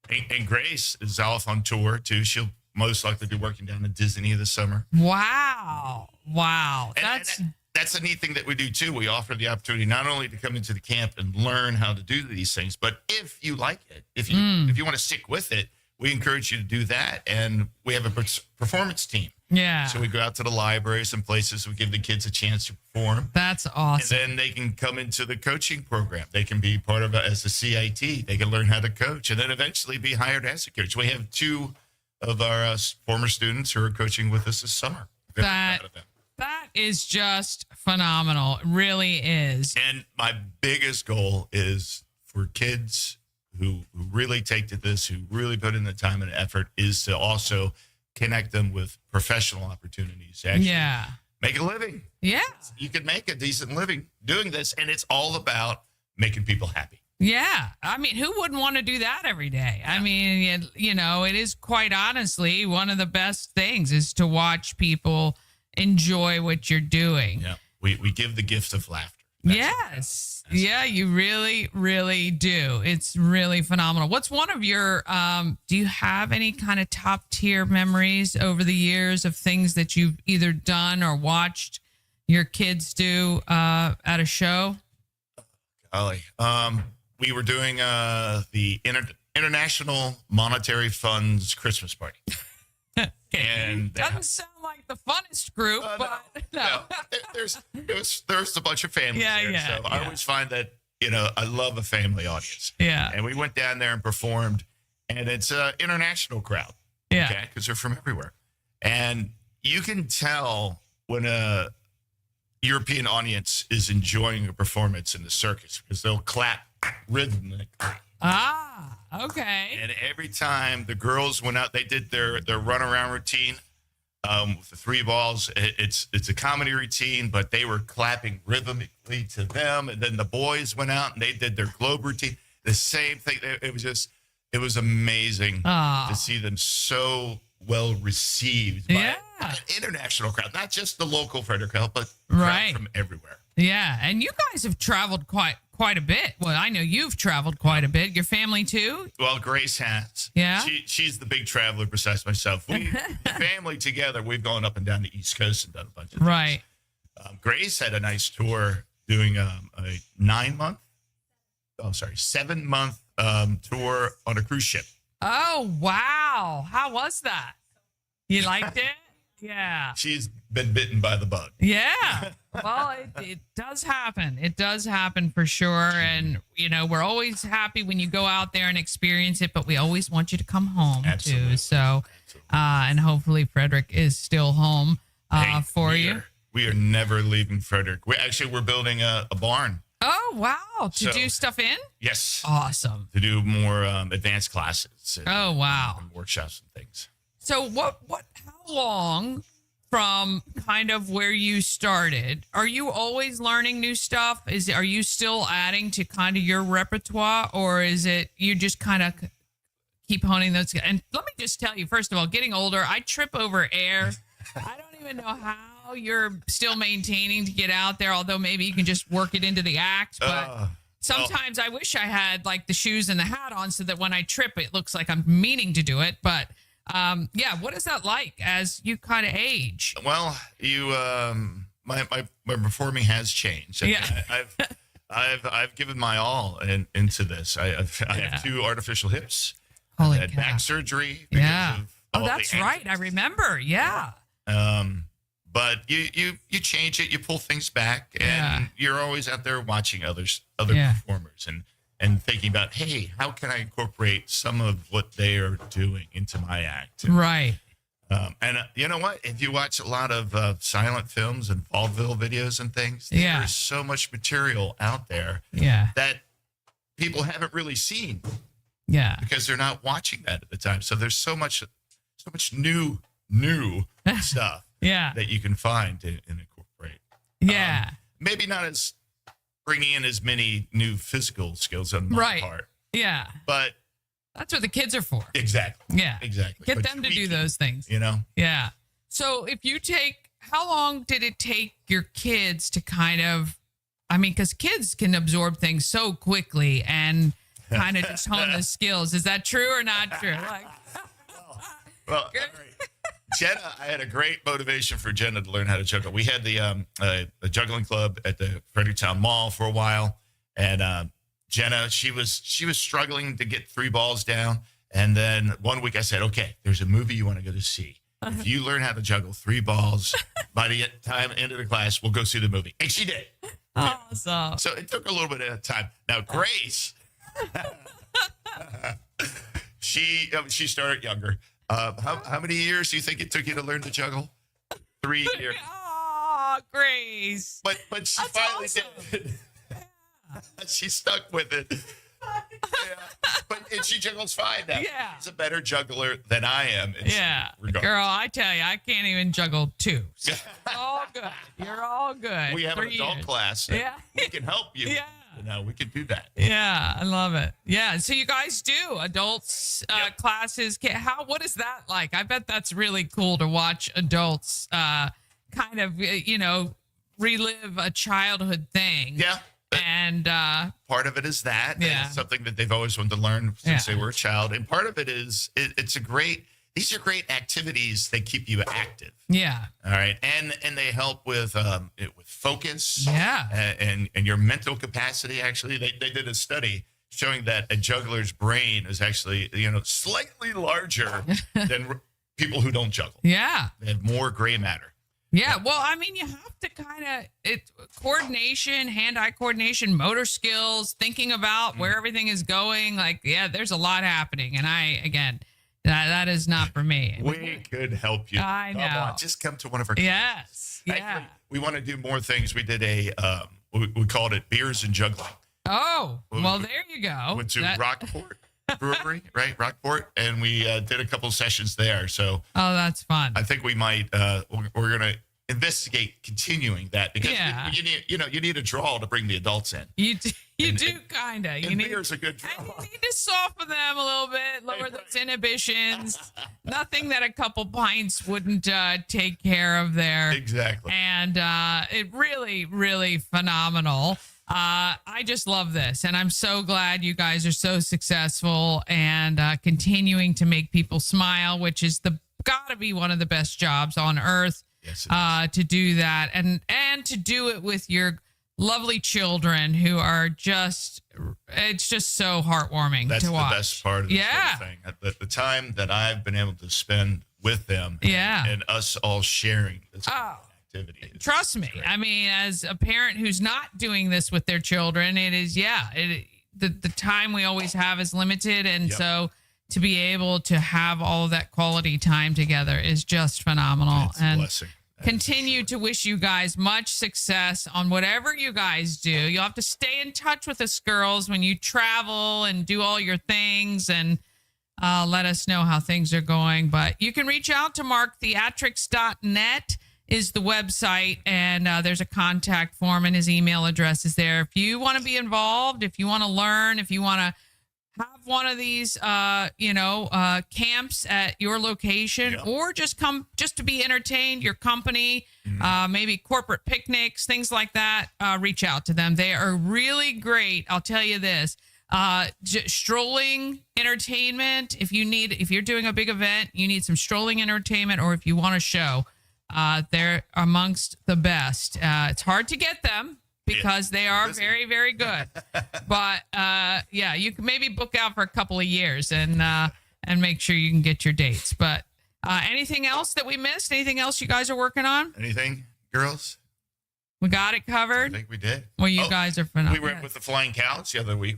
And Grace is off on tour too. She'll most likely be working down in Disney this summer. Wow. That's a neat thing that we do too. We offer the opportunity not only to come into the camp and learn how to do these things, but if you like it, if you want to stick with it, we encourage you to do that. And we have a performance team. Yeah. So we go out to the libraries and places. We give the kids a chance to perform. That's awesome. And then they can come into the coaching program. They can be part of it as a CIT. They can learn how to coach and then eventually be hired as a coach. We have 2 of our former students who are coaching with us this summer. Very proud of them. That is just phenomenal. It really is. And my biggest goal is for kids who really take to this, who really put in the time and effort, is to also connect them with professional opportunities. To actually make a living. Yeah. You can make a decent living doing this, and it's all about making people happy. Yeah. I mean, who wouldn't want to do that every day? I mean, you know, it is quite honestly one of the best things is to watch people enjoy what you're doing. Yeah. We give the gift of laughter. Yes. Yeah, you really, really do. It's really phenomenal. What's one of your, do you have any kind of top tier memories over the years of things that you've either done or watched your kids do at a show? Golly. We were doing the International Monetary Fund's Christmas party. And doesn't sound like the funnest group, but no. There's a bunch of families there. So I always find that, you know, I love a family audience. Yeah. And we went down there and performed, and it's an international crowd. Yeah. Okay. Because they're from everywhere. And you can tell when a European audience is enjoying a performance in the circus because they'll clap rhythmically. Ah, okay. And every time the girls went out, they did their runaround routine with the 3 balls. It's a comedy routine, but they were clapping rhythmically to them. And then the boys went out and they did their globe routine. The same thing. It was amazing to see them so well received by an international crowd, not just the local Frederick County, but crowd from everywhere. Yeah, and you guys have traveled quite a bit. Well, I know you've traveled quite a bit. Your family too? Well, Grace has. Yeah. She's the big traveler besides myself. We family together, we've gone up and down the East Coast and done a bunch of things. Grace had a nice tour doing a 7-month tour on a cruise ship. Oh, wow. How was that? You liked it? Yeah. She's been bitten by the bug. Yeah. Well, it does happen. It does happen for sure. And, you know, we're always happy when you go out there and experience it, but we always want you to come home too. So, and hopefully Frederick is still home for you. We are never leaving Frederick. We're building a barn. Oh, wow. To do stuff in? Yes. Awesome. To do more advanced classes. And, and workshops and things. So how long from kind of where you started, are you always learning new stuff? Are you still adding to kind of your repertoire, or is it you just kind of keep honing those? And let me just tell you, first of all, getting older, I trip over air. I don't even know how you're still maintaining to get out there, although maybe you can just work it into the act. But sometimes I wish I had like the shoes and the hat on so that when I trip, it looks like I'm meaning to do it. But what is that like as you kind of age? Well, my performing has changed. Yeah. I've given my all into this. I have 2 artificial hips. Holy I had cow. back surgery. Yeah. Oh, that's right. I remember. Yeah. But you change it, you pull things back, and you're always out there watching other performers and thinking about, hey, how can I incorporate some of what they are doing into my act? Right. And you know what? If you watch a lot of silent films and vaudeville videos and things, there's so much material out there that people haven't really seen. Yeah. Because they're not watching that at the time. So there's so much new stuff that you can find and incorporate. Yeah. Maybe not as bringing in as many new physical skills on my part. Yeah. But that's what the kids are for. Exactly. Yeah. Exactly. Get them to do those things. You know? Yeah. So if you how long did it take your kids to kind of, because kids can absorb things so quickly and kind of just hone the skills. Is that true or not true? Well, all right. Jenna, I had a great motivation for Jenna to learn how to juggle. We had the juggling club at the Frederick Town Mall for a while, and Jenna, she was struggling to get 3 balls down. And then one week I said, okay, there's a movie you want to go to see. If you learn how to juggle 3 balls by the end of the class, we'll go see the movie. And she did. Awesome. So it took a little bit of time. Now, Grace, she started younger. How many years do you think it took you to learn to juggle? 3 years. Oh, Grace. But she That's finally awesome. did. She stuck with it. And she juggles fine now. Yeah. She's a better juggler than I am. in Yeah. some regards. Girl, I tell you, I can't even juggle 2. So all good. You're all good. We have an 3 adult years. class. That Yeah. We can help you. Yeah. We can do that. Yeah, I love it. Yeah, so you guys do adults classes. What is that like? I bet that's really cool to watch adults kind of, relive a childhood thing. Yeah. And Part of it is that. Yeah. It's something that they've always wanted to learn since they were a child. And part of it is these are great activities that keep you active. yeah. All right. And they help with focus. Yeah. And your mental capacity. Actually, they did a study showing that a juggler's brain is actually, slightly larger than people who don't juggle. Yeah. They have more gray matter. Yeah, well, I mean, you have to coordination, hand-eye coordination, motor skills, thinking about where everything is going. Like, there's a lot happening. And that is not for me. We could help you. I know. Come on, just come to one of our Yes. Yeah. Actually, we want to do more things. We did we called it Beers and Juggling. Oh, well, there you go. Went to Rockport Brewery, right? Rockport. And we did a couple sessions there. So Oh, that's fun. I think we might, we're going to investigate continuing that because you need a draw to bring the adults in. You do kind of. You need beer's a good draw. and you need to soften them a little bit, lower those inhibitions. Nothing that a couple pints wouldn't take care of there. Exactly. And it really, really phenomenal. I just love this, and I'm so glad you guys are so successful and continuing to make people smile, which is gotta be one of the best jobs on earth. Yes, it is. To do that and to do it with your lovely children who are it's just so heartwarming That's to watch. the best part of this whole thing. The time that I've been able to spend with them and us all sharing this activity. Trust me. Great. I mean, as a parent who's not doing this with their children, it is, the time we always have is limited. And so to be able to have all of that quality time together is just phenomenal. It's a blessing. Continue to wish you guys much success on whatever you guys do. You'll have to stay in touch with us girls when you travel and do all your things and let us know how things are going. But you can reach out to Mark. Theatricks.net is the website, and there's a contact form, and his email address is there. If you want to be involved, if you want to learn, if you want to have one of these, camps at your location, or just come just to be entertained, your company, maybe corporate picnics, things like that, reach out to them. They are really great. I'll tell you this, strolling entertainment. If you're doing a big event, you need some strolling entertainment, or if you want a show, they're amongst the best. It's hard to get them, because they are very, very good. But you can maybe book out for a couple of years and make sure you can get your dates. But anything else that we missed? Anything else you guys are working on? Anything, girls? We got it I covered. think we did. Well, you guys are phenomenal. We went with the Flying Cows the other week.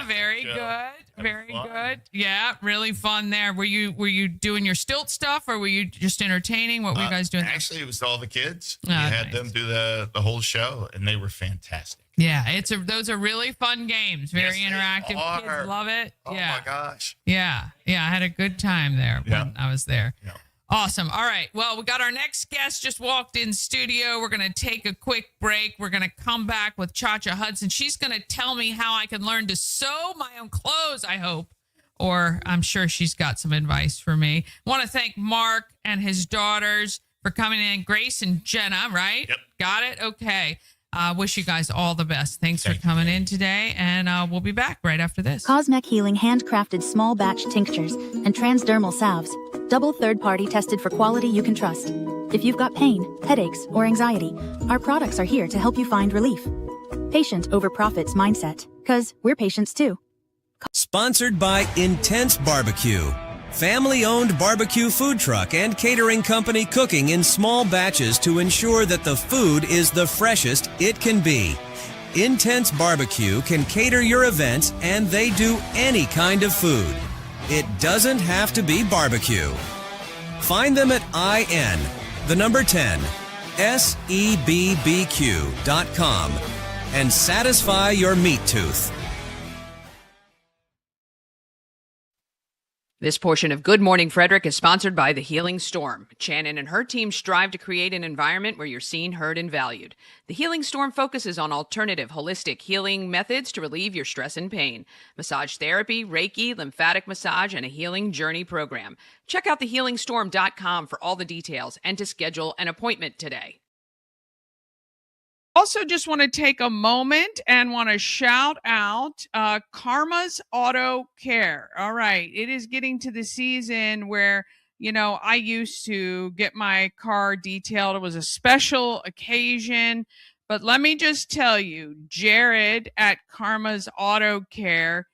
Very good. Very good. Yeah, really fun there. Were you doing your stilt stuff, or were you just entertaining? What were you guys doing? Actually, it was all the kids. Oh, We had nice. them do the whole show, and they were fantastic. Yeah, those are really fun games. Very Yes, they interactive. are. Kids love it. Oh yeah. my gosh. Yeah. I had a good time there when I was there. Yeah. Awesome. All right. Well, we got our next guest just walked in studio. We're going to take a quick break. We're going to come back with ChaCha Hudson. She's going to tell me how I can learn to sew my own clothes, I hope. Or I'm sure she's got some advice for me. I want to thank Mark and his daughters for coming in. Grace and Jenna, right? Yep. Got it? Okay. Wish you guys all the best. Thanks for coming in today. And we'll be back right after this. Cosmec Healing handcrafted small batch tinctures and transdermal salves. Double third-party tested for quality you can trust. If you've got pain, headaches, or anxiety, our products are here to help you find relief. Patient over profits mindset, 'cause we're patients too. Sponsored by Intense Barbecue. Family-owned barbecue food truck and catering company cooking in small batches to ensure that the food is the freshest it can be. Intense Barbecue can cater your events, and they do any kind of food. It doesn't have to be barbecue. Find them at sebbq.com and satisfy your meat tooth. This portion of Good Morning Frederick is sponsored by The Healing Storm. Shannon and her team strive to create an environment where you're seen, heard, and valued. The Healing Storm focuses on alternative, holistic healing methods to relieve your stress and pain. Massage therapy, Reiki, lymphatic massage, and a healing journey program. Check out thehealingstorm.com for all the details and to schedule an appointment today. Also, just want to take a moment and want to shout out Karma's Auto Care. All right. It is getting to the season where, I used to get my car detailed. It was a special occasion. But let me just tell you, Jared at Karma's Auto Care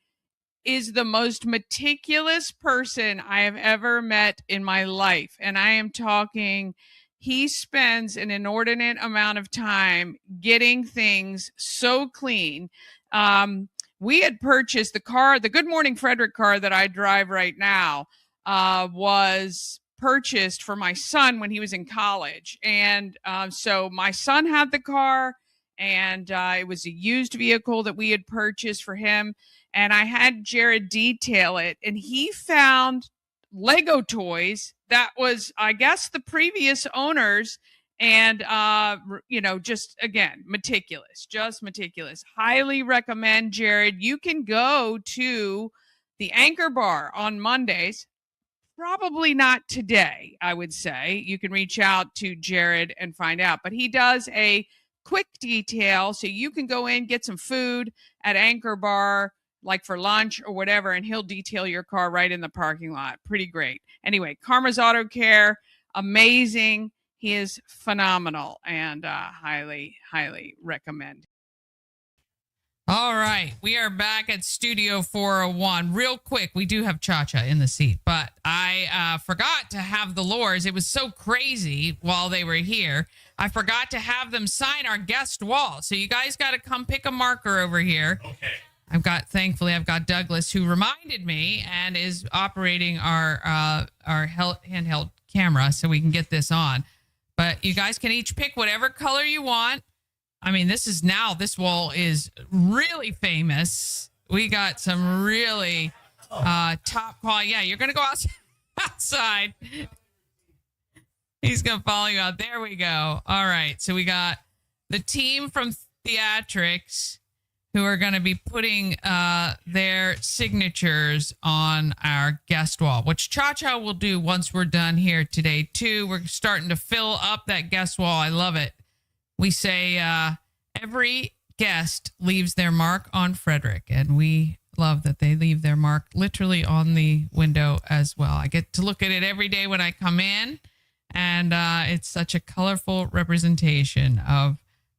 is the most meticulous person I have ever met in my life. And I am talking... He spends an inordinate amount of time getting things so clean. We had purchased the car, the Good Morning Frederick car that I drive right now, was purchased for my son when he was in college. And so my son had the car, and it was a used vehicle that we had purchased for him. And I had Jared detail it, and he found Lego toys that was, I guess, the previous owners, and just again meticulous. Highly recommend, Jared. You can go to the Anchor Bar on Mondays. Probably not today, I would say. You can reach out to Jared and find out, but he does a quick detail, so you can go in, get some food at Anchor Bar, like for lunch or whatever, and he'll detail your car right in the parking lot. Pretty great. Anyway, Karma's Auto Care, amazing. He is phenomenal, and highly, highly recommend. All right, we are back at Studio 401. Real quick, we do have ChaCha in the seat, but I forgot to have the Lohrs. It was so crazy while they were here. I forgot to have them sign our guest wall. So you guys got to come pick a marker over here. Okay. Thankfully, I've got Douglas, who reminded me and is operating our handheld camera so we can get this on. But you guys can each pick whatever color you want. I mean, this wall is really famous. We got some really top quality. Yeah, you're going to go outside. He's going to follow you out. There we go. All right. So we got the team from Theatricks, who are going to be putting their signatures on our guest wall, which ChaCha will do once we're done here today, too. We're starting to fill up that guest wall. I love it. We say every guest leaves their mark on Frederick, and we love that they leave their mark literally on the window as well. I get to look at it every day when I come in, and it's such a colorful representation of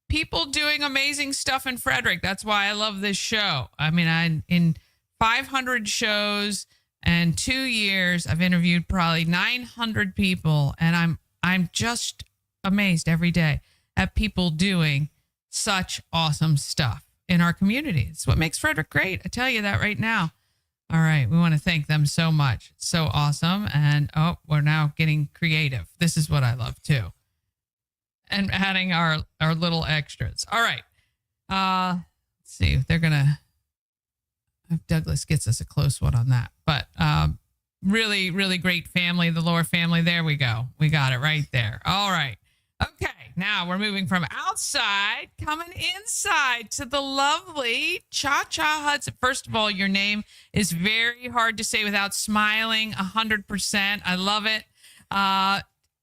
people doing amazing stuff in Frederick. That's why I love this show. I mean, in 500 shows and 2 years, I've interviewed probably 900 people, and I'm just amazed every day at people doing such awesome stuff in our community. It's what makes Frederick great. I tell you that right now. All right, we want to thank them so much. It's so awesome, and we're now getting creative. This is what I love too. And adding our little extras. All right. Let's see if they're going to, if Douglas gets us a close one on that. But really, really great family, the Lohr family. There we go. We got it right there. All right. Okay. Now we're moving from outside, coming inside to the lovely ChaCha Hudson. First of all, your name is very hard to say without smiling 100%. I love it.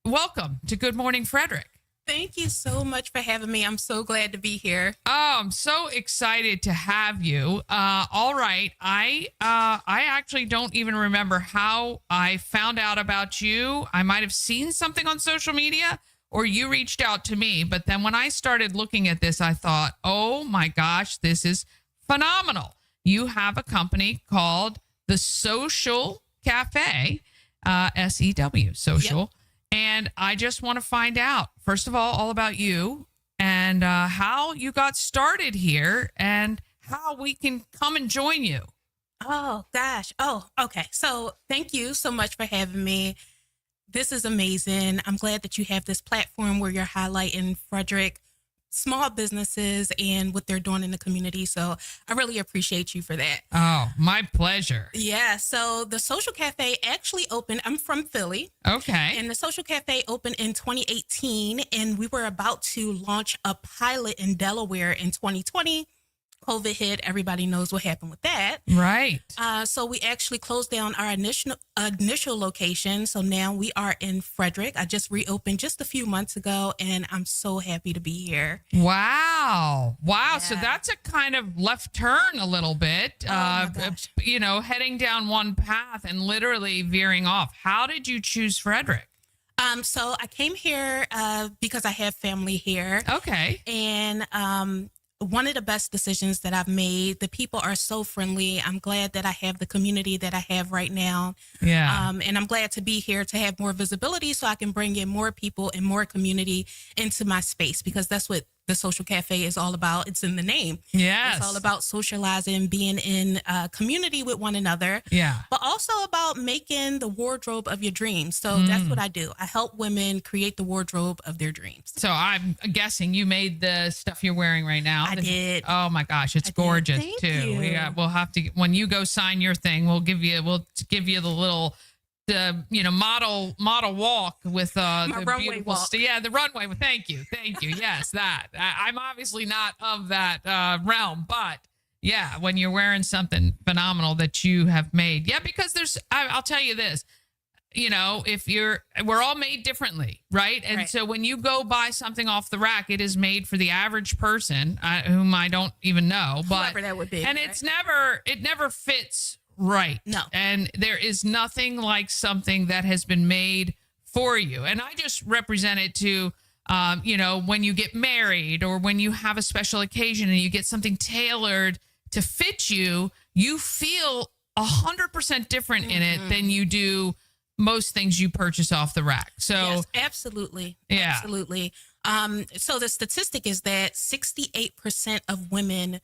Welcome to Good Morning Frederick. Thank you so much for having me. I'm so glad to be here. Oh, I'm so excited to have you. All right. I actually don't even remember how I found out about you. I might have seen something on social media or you reached out to me. But then when I started looking at this, I thought, oh my gosh, this is phenomenal. You have a company called the Social Cafe, SEW, Social. Yep. And I just want to find out, first of all about you and how you got started here and how we can come and join you. Oh, gosh. Oh, okay. So thank you so much for having me. This is amazing. I'm glad that you have this platform where you're highlighting Frederick small businesses and what they're doing in the community. So I really appreciate you for that. Oh, my pleasure. Yeah. So the Social Cafe actually opened. I'm from Philly. Okay. And the Social Cafe opened in 2018. And we were about to launch a pilot in Delaware in 2020. COVID hit. Everybody knows what happened with that. Right. So we actually closed down our initial location. So now we are in Frederick. I just reopened just a few months ago, and I'm so happy to be here. Wow. Yeah. So that's a kind of left turn a little bit, my gosh. Heading down one path and literally veering off. How did you choose Frederick? So I came here because I have family here. Okay. And one of the best decisions that I've made. The people are so friendly. I'm glad that I have the community that I have right now. Yeah. And I'm glad to be here to have more visibility so I can bring in more people and more community into my space, because that's what the Social Cafe is all about. It's in the name. Yes. It's all about socializing, being in community with one another. Yeah. But also about making the wardrobe of your dreams. So that's what I do. I help women create the wardrobe of their dreams. So I'm guessing you made the stuff you're wearing right now. I did. Oh my gosh, it's I did. gorgeous Thank too. you. We'll have to, when you go sign your thing, we'll give you the little model walk with the runway beautiful walk. Yeah, the runway. Thank you. Yes, that. I'm obviously not of that realm, but yeah, when you're wearing something phenomenal that you have made. Yeah, because I'll tell you this. We're all made differently, right? And so when you go buy something off the rack, it is made for the average person, whom I don't even know, but Whoever that would be, and right? it never fits right. No. And there is nothing like something that has been made for you. And I just represent it to, when you get married or when you have a special occasion and you get something tailored to fit you, you feel 100% different in it than you do most things you purchase off the rack. So yes, absolutely. Yeah. Absolutely. So the statistic is that 68% of women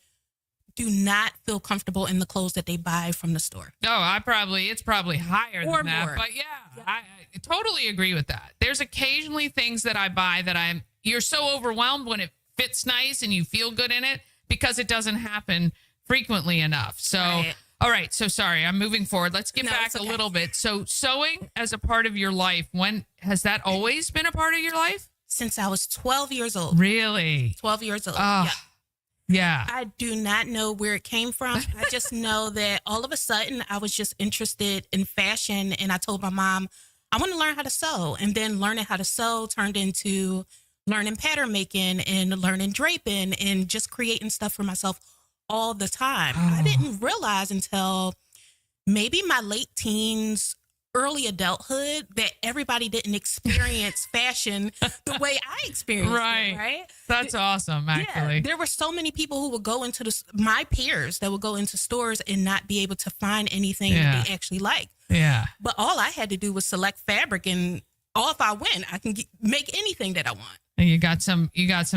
do not feel comfortable in the clothes that they buy from the store. Oh, it's probably higher Or than that. more. But yeah, I totally agree with that. There's occasionally things that I buy that you're so overwhelmed when it fits nice and you feel good in it, because it doesn't happen frequently enough. So, Right. All right. So sorry, I'm moving forward. Let's get No, back it's a okay. little bit. So sewing as a part of your life, when has that always been a part of your life? Since I was 12 years old. Really? 12 years old. Oh, Yeah. yeah. I do not know where it came from. I just know that all of a sudden I was just interested in fashion, and I told my mom, I want to learn how to sew. And then learning how to sew turned into learning pattern making and learning draping and just creating stuff for myself all the time. I didn't realize until maybe my late teens, early adulthood, that everybody didn't experience fashion the way I experienced it, right? That's awesome, actually. Yeah, there were so many people who would go into my peers that would go into stores and not be able to find anything that they actually like. Yeah. But all I had to do was select fabric, and if I win, I can make anything that I want. And you got some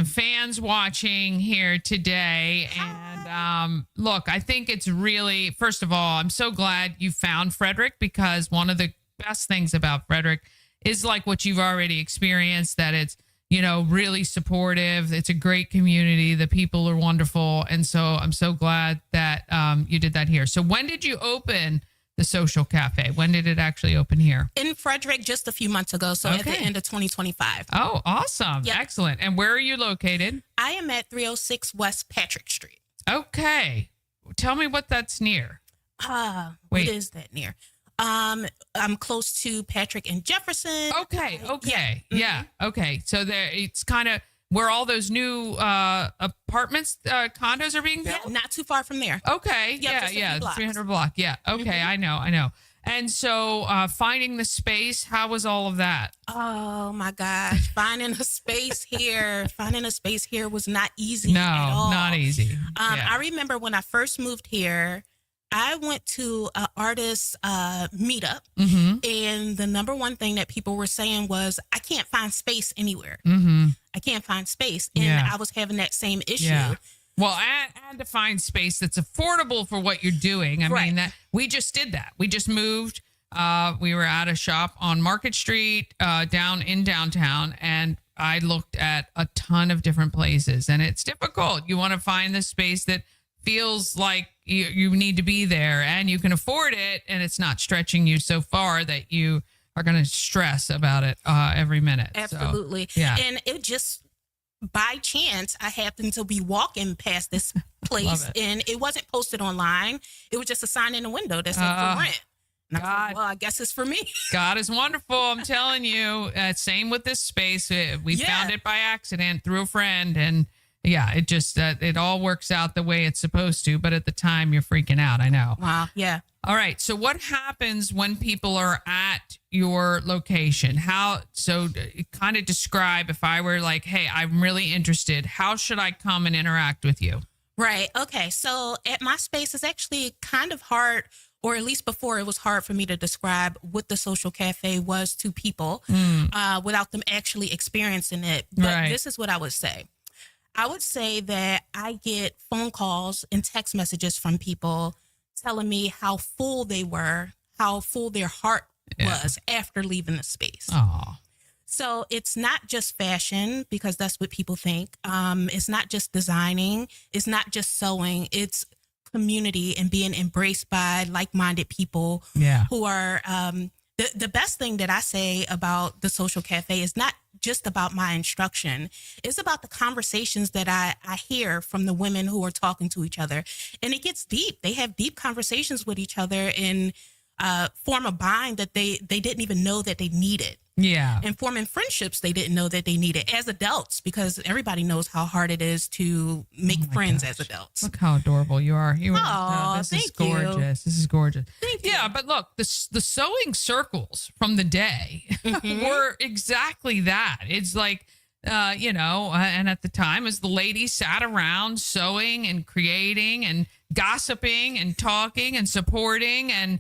fans watching here today. And look, I think it's really, first of all, I'm so glad you found Frederick, because one of the best things about Frederick is like what you've already experienced, that it's, really supportive. It's a great community. The people are wonderful. And so I'm so glad that you did that here. So when did you open the Social Cafe? When did it actually open here? In Frederick just a few months ago, so at the end of 2025. Oh, awesome. Yep. Excellent. And where are you located? I am at 306 West Patrick Street. Okay. Tell me what that's near. What Wait. is that near? I'm close to Patrick and Jefferson. Okay. Okay. Yeah. Yeah. Okay. So there, it's kind of where all those new apartments, condos are being built. Yeah, not too far from there. Okay. Yep, Yeah. just a few Yeah. blocks. 300 block. Yeah. Okay. I know. And so finding the space, how was all of that? Oh my gosh. Finding a space here was not easy No, at all. not easy. Yeah. I remember when I first moved here, I went to an artist meetup, and the number one thing that people were saying was, I can't find space anywhere. I can't find space. And Yeah. I was having that same issue. Yeah. Well, and to find space that's affordable for what you're doing. I Right. mean, that we just did that. We just moved We were at a shop on Market Street down in downtown, and I looked at a ton of different places, and it's difficult. You want to find the space that feels like you need to be there and you can afford it, and it's not stretching you so far that you are going to stress about it every minute. Absolutely. So, yeah. And it just, by chance, I happened to be walking past this place, and it wasn't posted online. It was just a sign in the window that said for rent. And I was like, well, I guess it's for me. God is wonderful. I'm telling you. Same with this space. We found it by accident through a friend. And yeah, it just, it all works out the way it's supposed to. But at the time, you're freaking out. I know. Wow. Yeah. All right. So what happens when people are at your location? Kind of describe, if I were like, hey, I'm really interested, how should I come and interact with you? Right. Okay. So at my space, it's actually kind of hard, or at least before, it was hard for me to describe what the social cafe was to people without them actually experiencing it. But this is what I would say. I would say that I get phone calls and text messages from people telling me how full they were, how full their heart was after leaving the space. Oh. So it's not just fashion, because that's what people think. It's not just designing. It's not just sewing. It's community and being embraced by like-minded people who are the best thing that I say about the social cafe is not just about my instruction. It's about the conversations that I hear from the women who are talking to each other. And it gets deep. They have deep conversations with each other and form a bind that they didn't even know that they needed. Yeah. And forming friendships they didn't know that they needed as adults, because everybody knows how hard it is to make friends as adults. Look how adorable you are. This is gorgeous. You. This is gorgeous. Thank you. But look, the sewing circles from the day were exactly that. It's like, and at the time, as the ladies sat around sewing and creating and gossiping and talking and supporting and,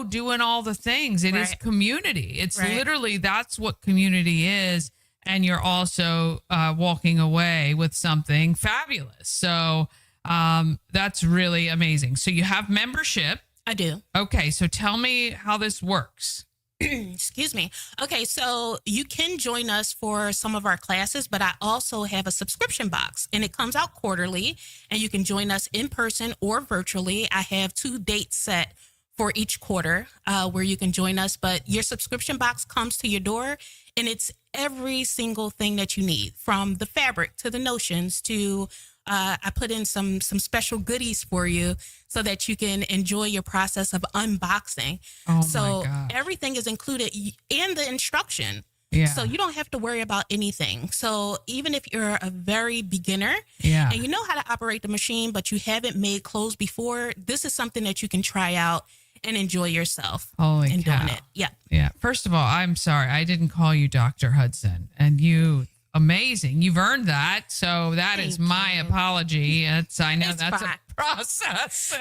doing all the things. It is community. It's literally, that's what community is. And you're also walking away with something fabulous. So that's really amazing. So you have membership. I do. Okay. So tell me how this works. Excuse me. Okay, so you can join us for some of our classes, but I also have a subscription box, and it comes out quarterly, and you can join us in person or virtually. I have 2 dates set for each quarter where you can join us, but your subscription box comes to your door, and it's every single thing that you need, from the fabric to the notions to I put in some special goodies for you so that you can enjoy your process of unboxing. So everything is included in the instruction. Yeah. So you don't have to worry about anything. So even if you're a very beginner and you know how to operate the machine, but you haven't made clothes before, this is something that you can try out and enjoy yourself doing it. Yeah. Yeah. First of all, I'm sorry. I didn't call you Dr. Hudson, and you... Amazing. You've earned that. So that is my apology. I know that's fine. A process.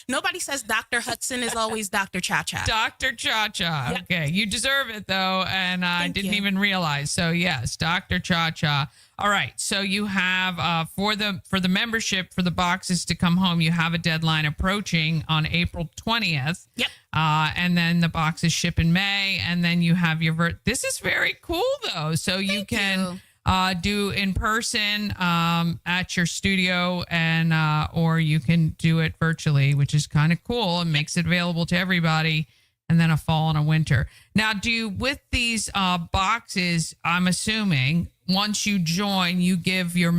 Nobody says Dr. Hudson is always Dr. ChaCha. Dr. ChaCha. Yep. Okay. You deserve it though. And I didn't even realize. So yes, Dr. ChaCha. All right. So you have for the membership, for the boxes to come home, you have a deadline approaching on April 20th. Yep. And then the boxes ship in May, and then you have your this is very cool though. So you can do in person at your studio, and or you can do it virtually, which is kind of cool and makes it available to everybody. And then a fall and a winter. Now, with these boxes, I'm assuming once you join, you give your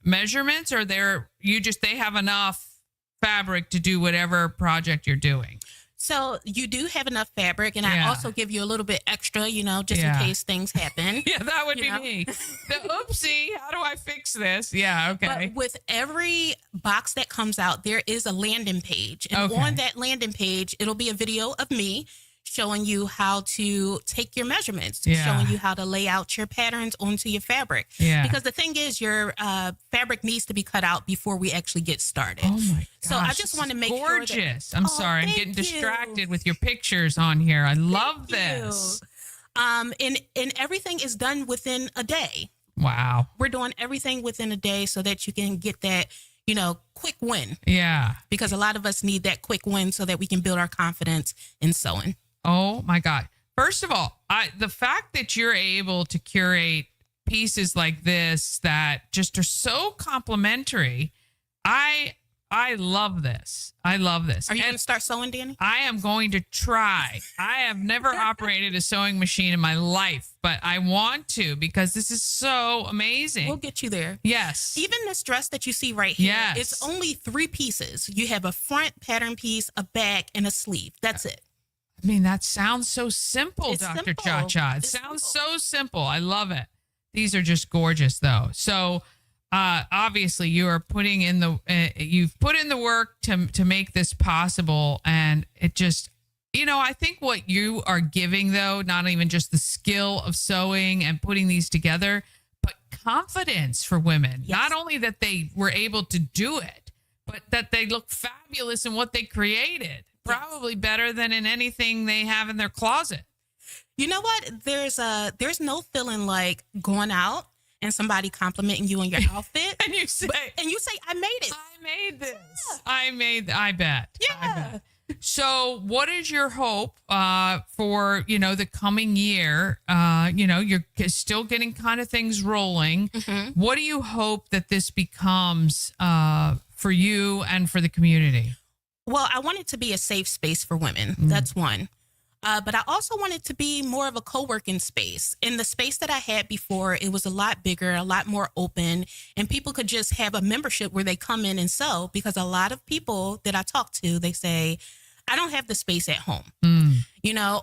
measurements, or they have enough fabric to do whatever project you're doing? So you do have enough fabric, and I also give you a little bit extra, just in case things happen. Yeah, that would be me. The oopsie, how do I fix this? Yeah, okay. But with every box that comes out, there is a landing page. And on that landing page, it'll be a video of me showing you how to take your measurements, showing you how to lay out your patterns onto your fabric. Yeah. Because the thing is, your fabric needs to be cut out before we actually get started. Oh my gosh. So I just want to make gorgeous. Sure that, I'm sorry. I'm getting distracted with your pictures on here. I love this. And everything is done within a day. Wow. We're doing everything within a day so that you can get that quick win. Yeah. Because a lot of us need that quick win so that we can build our confidence in sewing. Oh my God. First of all, the fact that you're able to curate pieces like this that just are so complimentary, I love this. I love this. Are you going to start sewing, Dani? I am going to try. I have never operated a sewing machine in my life, but I want to because this is so amazing. We'll get you there. Yes. Even this dress that you see right here, Yes. it's only 3 pieces. You have a front pattern piece, a back, and a sleeve. That's it. I mean, that sounds so simple, It's Dr. simple. ChaCha. It It's sounds simple. so simple. I love it. These are just gorgeous, though. So, obviously, you are putting in you've put in the work to make this possible, and it just, I think what you are giving, though, not even just the skill of sewing and putting these together, but confidence for women. Yes. Not only that they were able to do it, but that they look fabulous in what they created. Probably better than in anything they have in their closet. You know what? There's no feeling like going out and somebody complimenting you on your outfit. And you say, I made it. I made this. I bet. Yeah. I bet. So what is your hope for, the coming year? You're still getting kind of things rolling. Mm-hmm. What do you hope that this becomes for you and for the community? Well, I want it to be a safe space for women. That's one. But I also want it to be more of a co-working space. In the space that I had before, it was a lot bigger, a lot more open, and people could just have a membership where they come in and sew, because a lot of people that I talk to, they say, I don't have the space at home,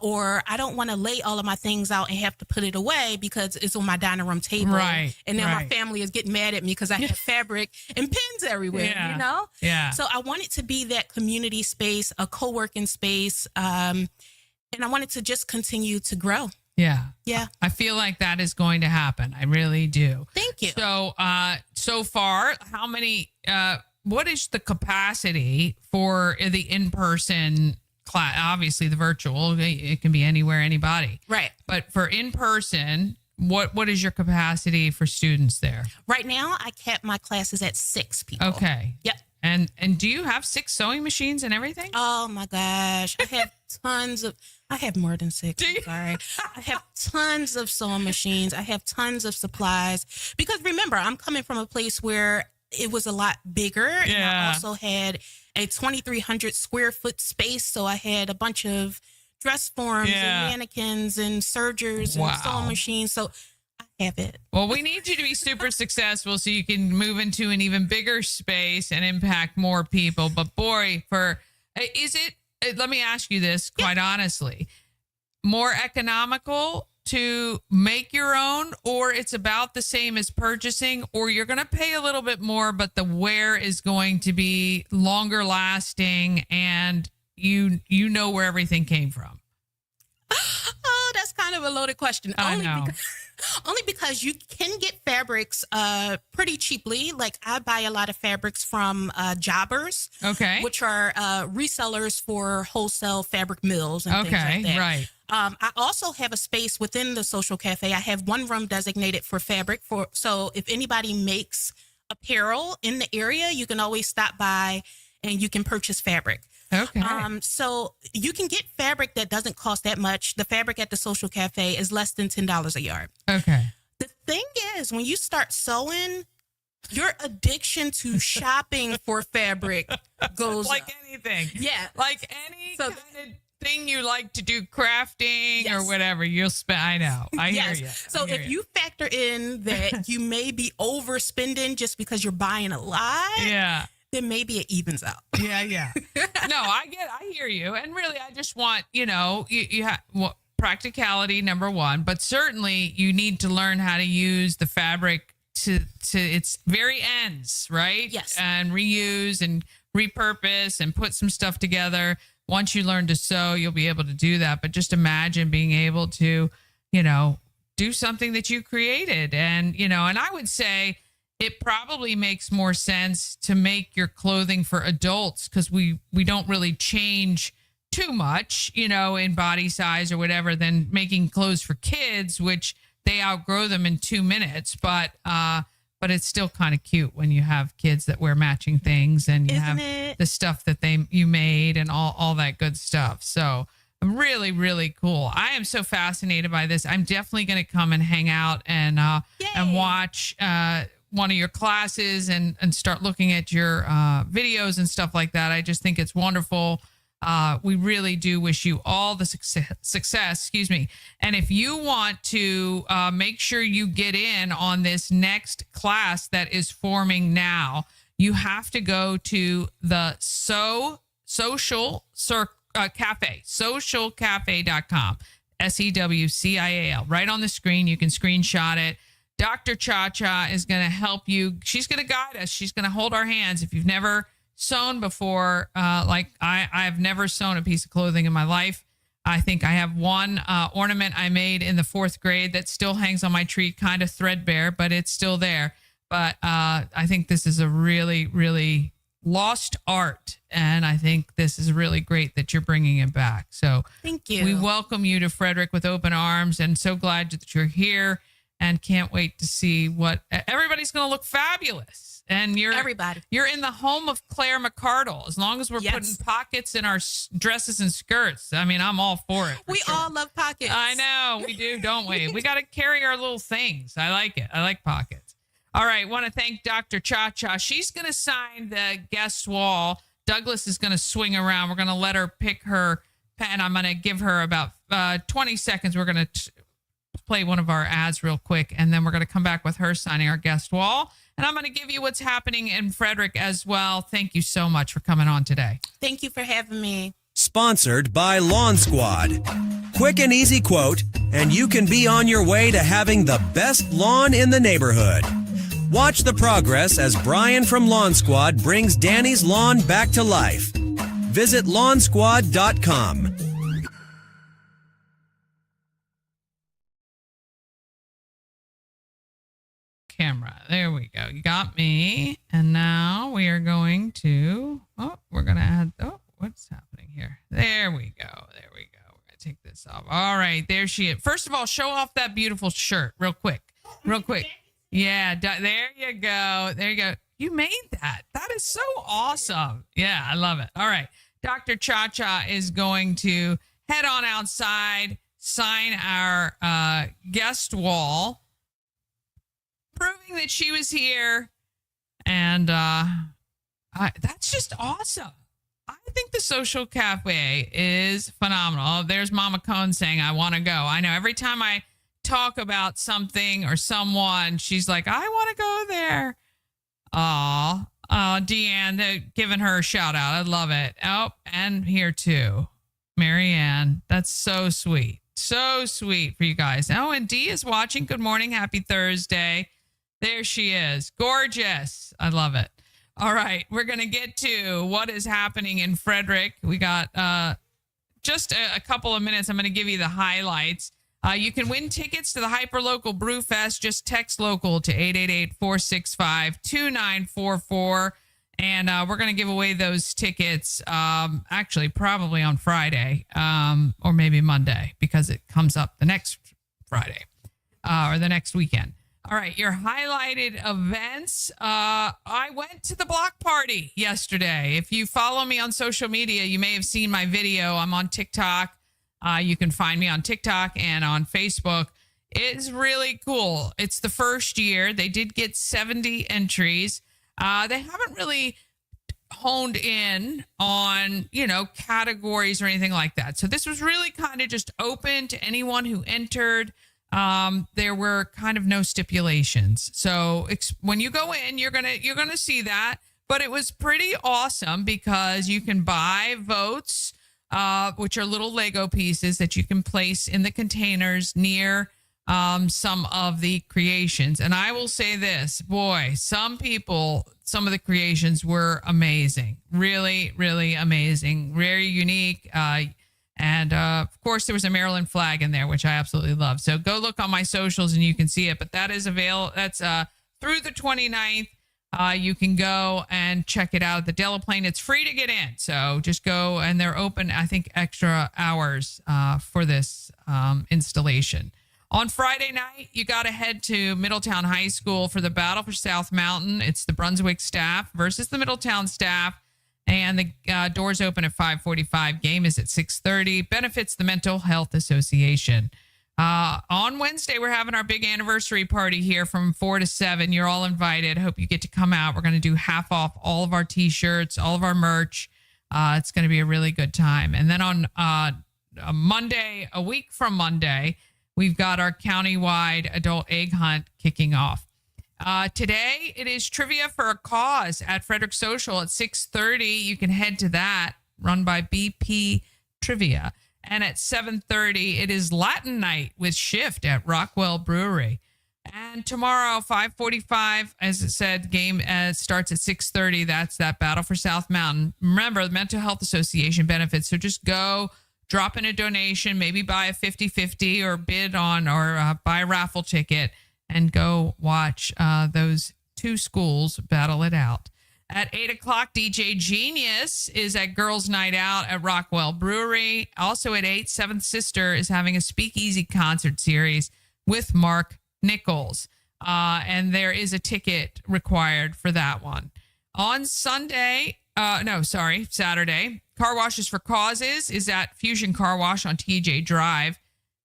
or I don't want to lay all of my things out and have to put it away because it's on my dining room table. Right. And then my right. family is getting mad at me because I have fabric and pins everywhere, Yeah. Yeah. So I want it to be that community space, a co-working space, and I want it to just continue to grow. Yeah. Yeah. I feel like that is going to happen. I really do. Thank you. So, so far, how many, what is the capacity for the in-person class? Obviously the virtual, it can be anywhere, anybody. Right. But for in-person, what is your capacity for students there? Right now, I kept my classes at 6 people. Okay. Yep. And do you have 6 sewing machines and everything? Oh my gosh. I have more than 6. I'm sorry. I have tons of sewing machines. I have tons of supplies. Because remember, I'm coming from a place where it was a lot bigger. And I also had a 2,300 square foot space. So I had a bunch of dress forms and mannequins and sergers and sewing machines. So I have it. Well, we need you to be super successful so you can move into an even bigger space and impact more people. But boy, let me ask you this quite honestly, more economical to make your own, or it's about the same as purchasing, or you're going to pay a little bit more, but the wear is going to be longer lasting and you know where everything came from? Oh, that's kind of a loaded question. I know. Only because you can get fabrics pretty cheaply. Like I buy a lot of fabrics from jobbers, Okay. which are resellers for wholesale fabric mills and things like that. Right. I also have a space within the social cafe. I have one room designated for fabric. So if anybody makes apparel in the area, you can always stop by and you can purchase fabric. Okay. So you can get fabric that doesn't cost that much. The fabric at the social cafe is less than $10 a yard. Okay. The thing is, when you start sewing, your addiction to shopping for fabric goes Like up. anything. Yeah. Like any So- kind of thing you like to do, crafting or Yes. whatever, you'll spend. I know. I hear Yes. you. So if you factor in that you may be overspending just because you're buying a lot, then maybe it evens out. Yeah. No, I hear you. And really, I just want, you have practicality, number one, but certainly you need to learn how to use the fabric to its very ends, right? Yes. And reuse and repurpose and put some stuff together. Once you learn to sew, you'll be able to do that. But just imagine being able to, do something that you created. And, and I would say it probably makes more sense to make your clothing for adults because we don't really change too much, in body size or whatever, than making clothes for kids, which they outgrow them in 2 minutes. But but it's still kind of cute when you have kids that wear matching things and you have the stuff that you made and all that good stuff. So really, really cool. I am so fascinated by this. I'm definitely going to come and hang out and watch one of your classes and start looking at your videos and stuff like that. I just think it's wonderful. We really do wish you all the success, And if you want to make sure you get in on this next class that is forming now, you have to go to the Social Cafe, socialcafe.com, SEWCIAL, right on the screen. You can screenshot it. Dr. ChaCha is going to help you. She's going to guide us. She's going to hold our hands. If you've never sewn before, like I've never sewn a piece of clothing in my life. I think I have one ornament I made in the 4th grade that still hangs on my tree, kind of threadbare, but it's still there. But I think this is a really, really lost art, and I think this is really great that you're bringing it back. So thank you. We welcome you to Frederick with open arms, and so glad that you're here, and can't wait to see what everybody's going to look fabulous. And you're in the home of Claire McCardle. As long as we're putting pockets in our dresses and skirts, I mean, I'm all for it. We all love pockets. I know we do, don't we? We got to carry our little things. I like it. I like pockets. All right. Want to thank Dr. ChaCha. She's going to sign the guest wall. Douglas is going to swing around. We're going to let her pick her pen. I'm going to give her about 20 seconds. We're going to play one of our ads real quick, and then we're going to come back with her signing our guest wall. And I'm going to give you what's happening in Frederick as well. Thank you so much for coming on today. Thank you for having me. Sponsored by Lawn Squad. Quick and easy quote, and you can be on your way to having the best lawn in the neighborhood. Watch the progress as Brian from Lawn Squad brings Dani's lawn back to life. Visit lawnsquad.com. Camera. There we go. You got me. And now we are going to, we're going to add, what's happening here? There we go. There we go. We're going to take this off. All right. There she is. First of all, show off that beautiful shirt real quick. Real quick. Yeah. There you go. There you go. You made that. That is so awesome. Yeah. I love it. All right. Dr. ChaCha is going to head on outside, sign our guest wall, proving that she was here. And that's just awesome. I think the Social Cafe is phenomenal. There's Mama Cone saying, I want to go. I know every time I talk about something or someone, she's like, I want to go there. Deanne, giving her a shout out. I love it. Oh, and here too, Marianne. That's so sweet. So sweet for you guys. Oh, and Dee is watching. Good morning. Happy Thursday. There she is. Gorgeous. I love it. All right. We're going to get to what is happening in Frederick. We got just a couple of minutes. I'm going to give you the highlights. You can win tickets to the Hyperlocal Brew Fest. Just text local to 888-465-2944. And we're going to give away those tickets actually probably on Friday or maybe Monday because it comes up the next Friday or the next weekend. All right, your highlighted events. I went to the block party yesterday. If you follow me on social media, you may have seen my video. I'm on TikTok. You can find me on TikTok and on Facebook. It's really cool. It's the first year. They did get 70 entries. They haven't really honed in on, categories or anything like that. So this was really kind of just open to anyone who entered. There were kind of no stipulations. So when you go in, you're going to see that, but it was pretty awesome because you can buy votes, which are little Lego pieces that you can place in the containers near, some of the creations. And I will say this, boy, some of the creations were amazing, really, really amazing, very unique. And of course, there was a Maryland flag in there, which I absolutely love. So go look on my socials and you can see it. But that is available. That's through the 29th. You can go and check it out at the Delaplane. It's free to get in. So just go, and they're open, I think, extra hours for this installation. On Friday night, you got to head to Middletown High School for the Battle for South Mountain. It's the Brunswick staff versus the Middletown staff. And the doors open at 5:45. Game is at 6:30. Benefits the Mental Health Association. On Wednesday, we're having our big anniversary party here from 4 to 7. You're all invited. Hope you get to come out. We're going to do half off all of our T-shirts, all of our merch. It's going to be a really good time. And then on a Monday, a week from Monday, we've got our countywide adult egg hunt kicking off. Today, it is Trivia for a Cause at Frederick Social at 6:30. You can head to that, run by BP Trivia. And at 7:30, it is Latin Night with Shift at Rockwell Brewery. And tomorrow, 5:45, as it said, game starts at 6:30. That's that Battle for South Mountain. Remember, the Mental Health Association benefits. So just go, drop in a donation, maybe buy a 50-50 or bid on or buy a raffle ticket and go watch those two schools battle it out. At 8 o'clock, DJ Genius is at Girls Night Out at Rockwell Brewery. Also at 8, Seventh Sister is having a speakeasy concert series with Mark Nichols. And there is a ticket required for that one. On Saturday, Car Washes for Causes is at Fusion Car Wash on TJ Drive.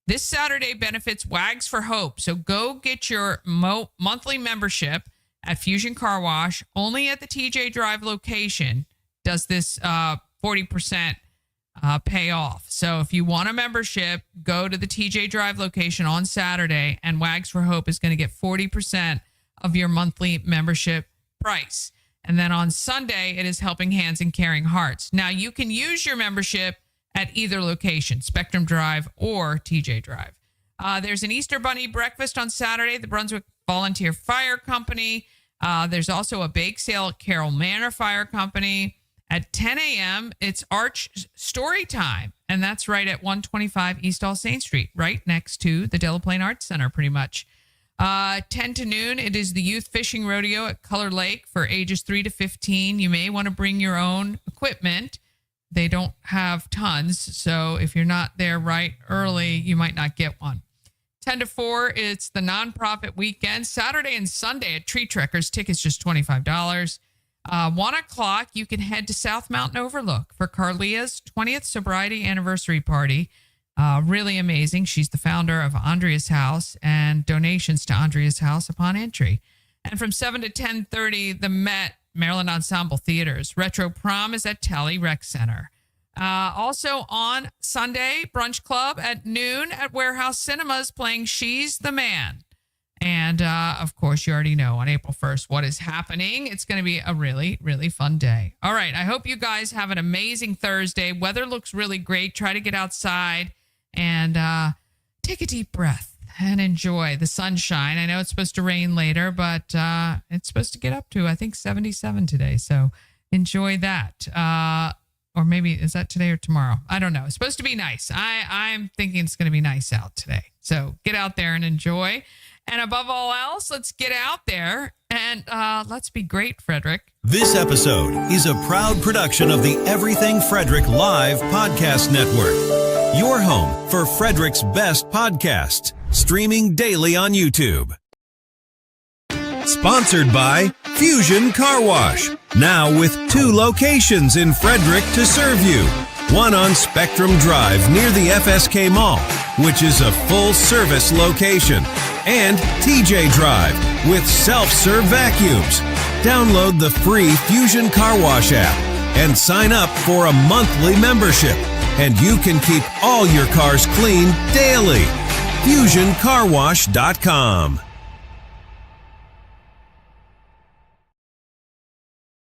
This Saturday benefits Wags for Hope. So go get your monthly membership at Fusion Car Wash. Only at the TJ Drive location does this 40% pay off. So if you want a membership, go to the TJ Drive location on Saturday, and Wags for Hope is going to get 40% of your monthly membership price. And then on Sunday, it is Helping Hands and Caring Hearts. Now, you can use your membership at either location, Spectrum Drive or TJ Drive. There's an Easter Bunny breakfast on Saturday, the Brunswick Volunteer Fire Company. There's also a bake sale at Carroll Manor Fire Company. At 10 a.m., it's Arch Story Time, and that's right at 125 East All Saints Street, right next to the Delaplane Arts Center, pretty much. 10 to noon, it is the Youth Fishing Rodeo at Color Lake for ages 3 to 15. You may want to bring your own equipment. They don't have tons, so if you're not there right early, you might not get one. 10 to 4, it's the nonprofit weekend, Saturday and Sunday at Tree Trekkers. Tickets just $25. 1 o'clock, you can head to South Mountain Overlook for Carlia's 20th sobriety anniversary party. Really amazing. She's the founder of Andrea's House, and donations to Andrea's House upon entry. And from 7 to 10:30, the Met Maryland Ensemble Theaters. Retro Prom is at Tally Rec Center. Also on Sunday, Brunch Club at noon at Warehouse Cinemas playing She's the Man. And, of course, you already know on April 1st what is happening. It's going to be a really, really fun day. All right. I hope you guys have an amazing Thursday. Weather looks really great. Try to get outside and take a deep breath and enjoy the sunshine. I know it's supposed to rain later, but it's supposed to get up to, I think, 77 today. So enjoy that. Or maybe, is that today or tomorrow? I don't know. It's supposed to be nice. I'm thinking it's going to be nice out today. So get out there and enjoy. And above all else, let's get out there and let's be great, Frederick. This episode is a proud production of the Everything Frederick Live Podcast Network. Your home for Frederick's best podcasts, streaming daily on YouTube. Sponsored by Fusion Car Wash, now with 2 locations in Frederick to serve you. One on Spectrum Drive near the FSK Mall, which is a full-service location, and TJ Drive with self-serve vacuums. Download the free Fusion Car Wash app and sign up for a monthly membership, and you can keep all your cars clean daily. FusionCarWash.com.